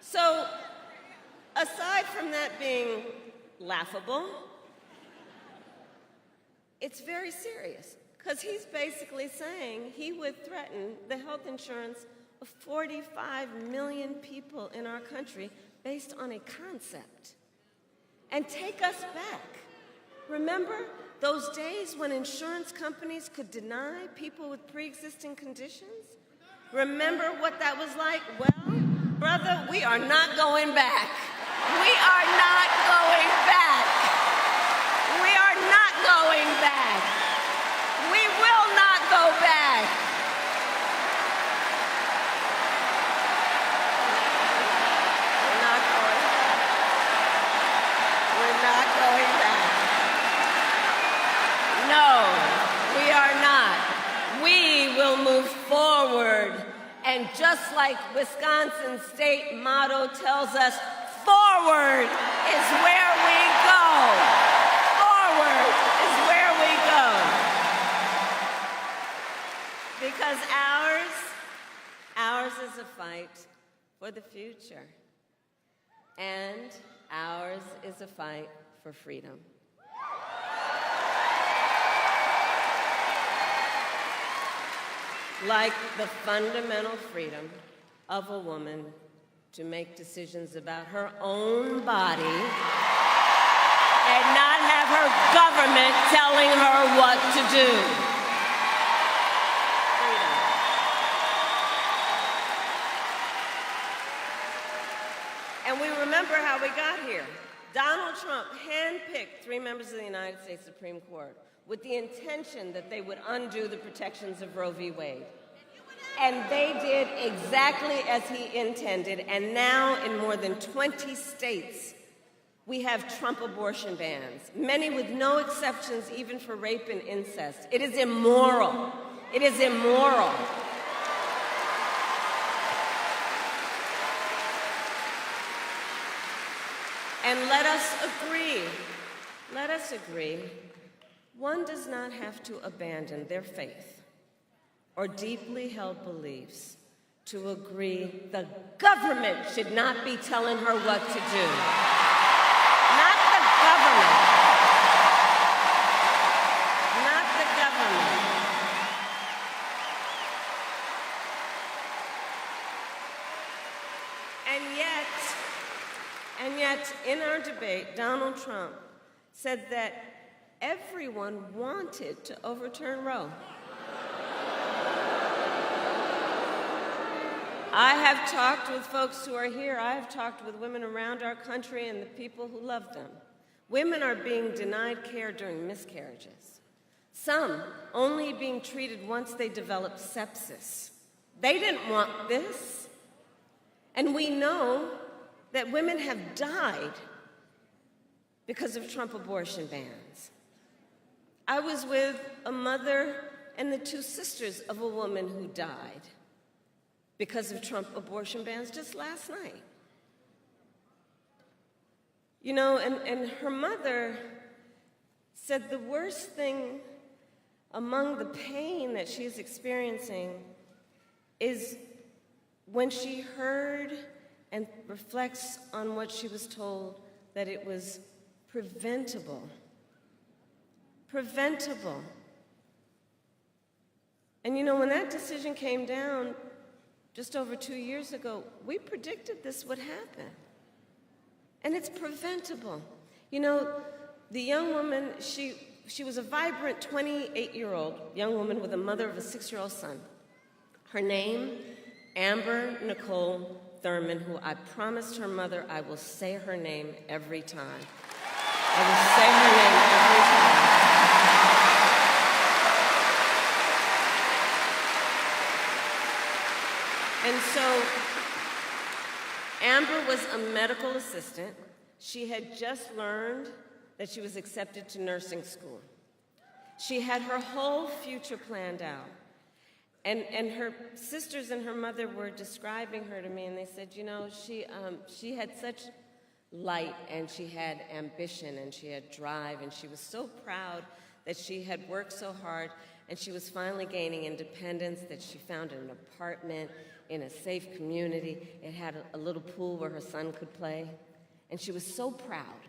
So, aside from that being laughable, it's very serious, because he's basically saying he would threaten the health insurance of 45 million people in our country based on a concept. And take us back. Remember those days when insurance companies could deny people with pre-existing conditions? Remember what that was like? Well, brother, we are not going back. We are not going back. We are not going back. We will not go back. We're not going back. We're not going back. No, we are not. We will move forward. And just like Wisconsin's state motto tells us, forward is where we go. Forward is where we go. Because ours is a fight for the future. And ours is a fight for freedom. Like the fundamental freedom of a woman to make decisions about her own body and not have her government telling her what to do. Freedom. And we remember how we got here. Donald Trump handpicked 3 members of the United States Supreme Court with the intention that they would undo the protections of Roe v. Wade. And they did exactly as he intended, and now in more than 20 states, we have Trump abortion bans, many with no exceptions even for rape and incest. It is immoral. It is immoral. And let us agree, one does not have to abandon their faith or deeply held beliefs to agree the government should not be telling her what to do. Not the government. Not the government. And yet, in our debate, Donald Trump said that everyone wanted to overturn Roe. I have talked with folks who are here. I have talked with women around our country and the people who love them. Women are being denied care during miscarriages. Some only being treated once they develop sepsis. They didn't want this. And we know that women have died because of Trump abortion bans. I was with a mother and the 2 sisters of a woman who died because of Trump abortion bans just last night. You know, and her mother said the worst thing among the pain that she's experiencing is when she heard and reflects on what she was told, that it was preventable. Preventable. And you know, when that decision came down just over 2 years ago, we predicted this would happen. And it's preventable. You know, the young woman, she was a vibrant 28-year-old young woman with a mother of a 6-year-old son. Her name, Amber Nicole Thurman, who I promised her mother I will say her name every time. I will say her name every time. And so Amber was a medical assistant. She had just learned that she was accepted to nursing school. She had her whole future planned out. And her sisters and her mother were describing her to me, and they said, you know, she had such light, and she had ambition, and she had drive, and she was so proud that she had worked so hard, and she was finally gaining independence, that she found an apartment in a safe community. It had a little pool where her son could play, and she was so proud.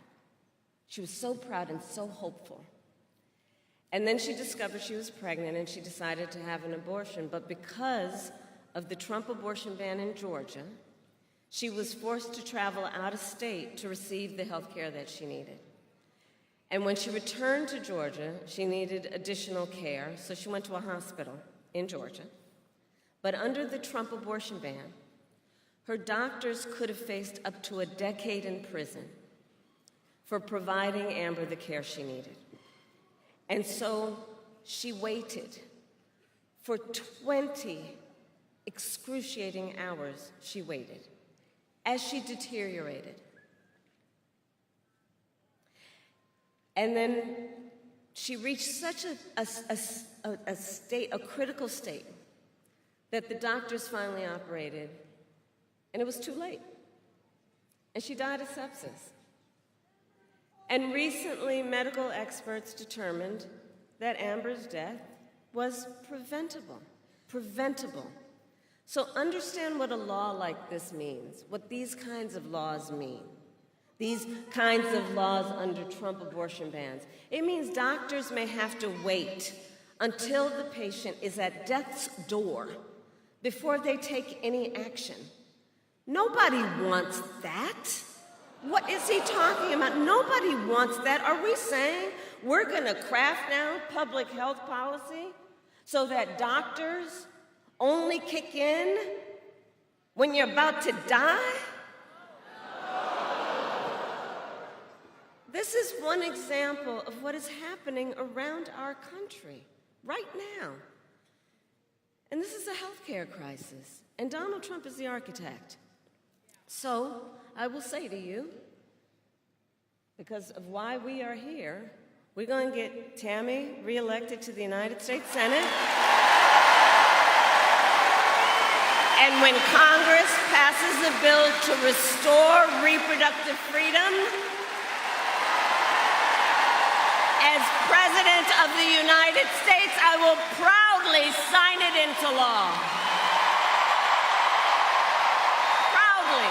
She was so proud and so hopeful. And then she discovered she was pregnant, and she decided to have an abortion. But because of the Trump abortion ban in Georgia, she was forced to travel out of state to receive the health care that she needed. And when she returned to Georgia, she needed additional care, so she went to a hospital in Georgia. But under the Trump abortion ban, her doctors could have faced up to a decade in prison for providing Amber the care she needed. And so she waited for 20 excruciating hours. She waited as she deteriorated. And then she reached such a state, a critical state, that the doctors finally operated, and it was too late. And she died of sepsis. And recently, medical experts determined that Amber's death was preventable. Preventable. So understand what a law like this means, what these kinds of laws mean. These kinds of laws under Trump abortion bans. It means doctors may have to wait until the patient is at death's door before they take any action. Nobody wants that. What is he talking about? Nobody wants that. Are we saying we're going to craft now public health policy so that doctors only kick in when you're about to die? This is one example of what is happening around our country right now. And this is a healthcare crisis, and Donald Trump is the architect. So I will say to you, because of why we are here, we're going to get Tammy reelected to the United States Senate. And when Congress passes a bill to restore reproductive freedom, as President of the United States, I will proudly sign it into law. Proudly.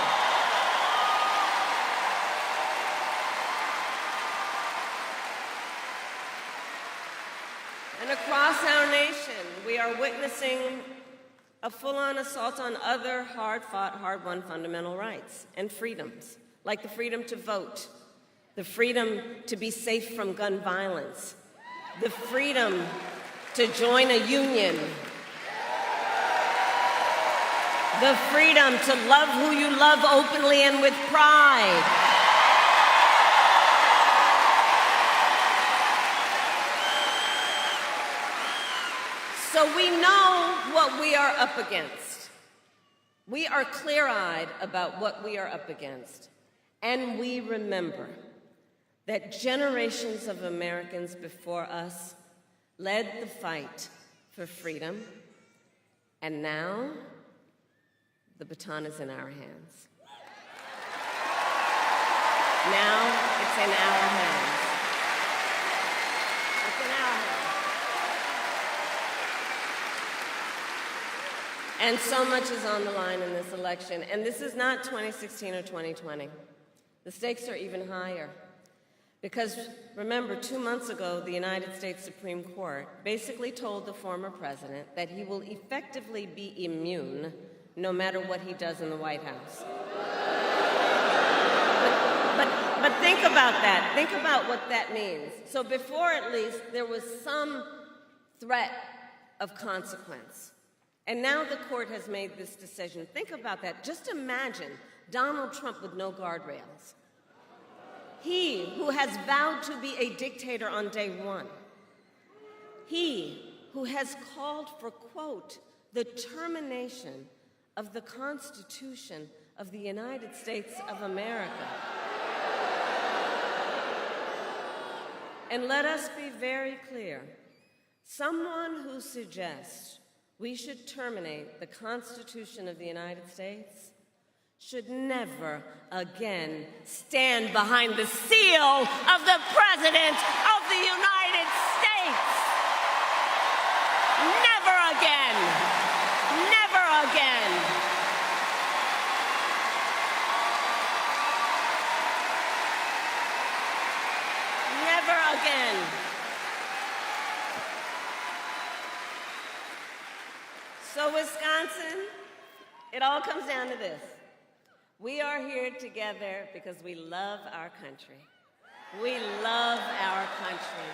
And across our nation, we are witnessing a full-on assault on other hard-fought, hard-won fundamental rights and freedoms, like the freedom to vote, the freedom to be safe from gun violence, the freedom to join a union, the freedom to love who you love openly and with pride. So we know what we are up against. We are clear-eyed about what we are up against. And we remember that generations of Americans before us led the fight for freedom, and now the baton is in our hands. Now it's in our hands. It's in our hands. And so much is on the line in this election, and this is not 2016 or 2020. The stakes are even higher. Because remember, 2 months ago, the United States Supreme Court basically told the former president that he will effectively be immune no matter what he does in the White House. But think about that. Think about what that means. So before, at least, there was some threat of consequence. And now the court has made this decision. Think about that. Just imagine Donald Trump with no guardrails. He who has vowed to be a dictator on day one. He who has called for, quote, the termination of the Constitution of the United States of America. And let us be very clear. Someone who suggests we should terminate the Constitution of the United States should never again stand behind the seal of the President of the United States. Never again. Never again. Never again. So, Wisconsin, it all comes down to this. We are here together because we love our country. We love our country.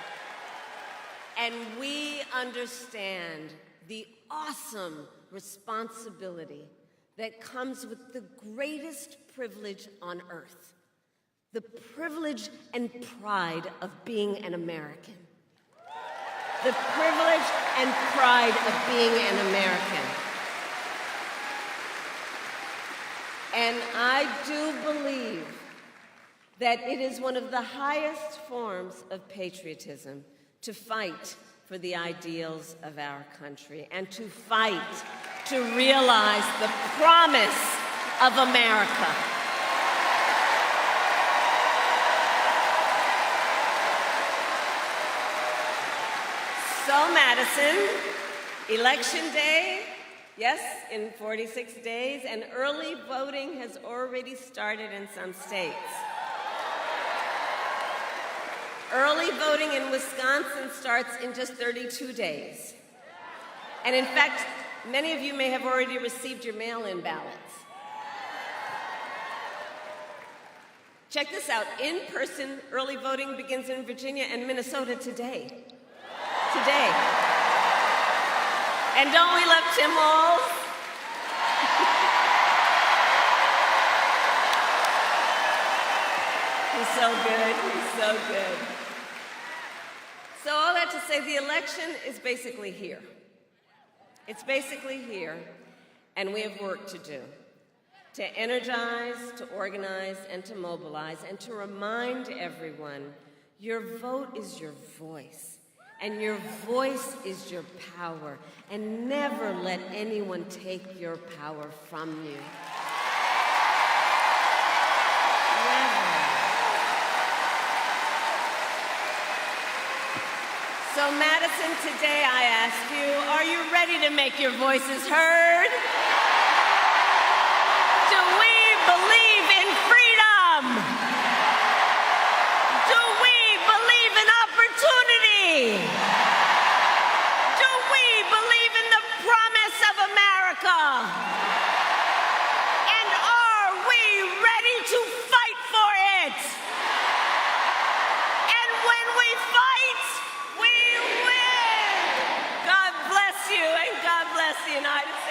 And we understand the awesome responsibility that comes with the greatest privilege on earth, the privilege and pride of being an American. The privilege and pride of being an American. And I do believe that it is one of the highest forms of patriotism to fight for the ideals of our country and to fight to realize the promise of America. So, Madison, Election Day, yes, in 46 days, and early voting has already started in some states. Early voting in Wisconsin starts in just 32 days. And in fact, many of you may have already received your mail-in ballots. Check this out. In-person early voting begins in Virginia and Minnesota today. Today. And don't we love Tim Walz? He's so good. He's so good. So all that to say, the election is basically here. It's basically here, and we have work to do. To energize, to organize, and to mobilize, and to remind everyone, your vote is your voice. And your voice is your power, and never let anyone take your power from you. Never. So, Madison, today I ask you, are you ready to make your voices heard? Do we believe in freedom? Do we believe in opportunity? Do we believe in the promise of America? And are we ready to fight for it? And when we fight, we win. God bless you, and God bless the United States.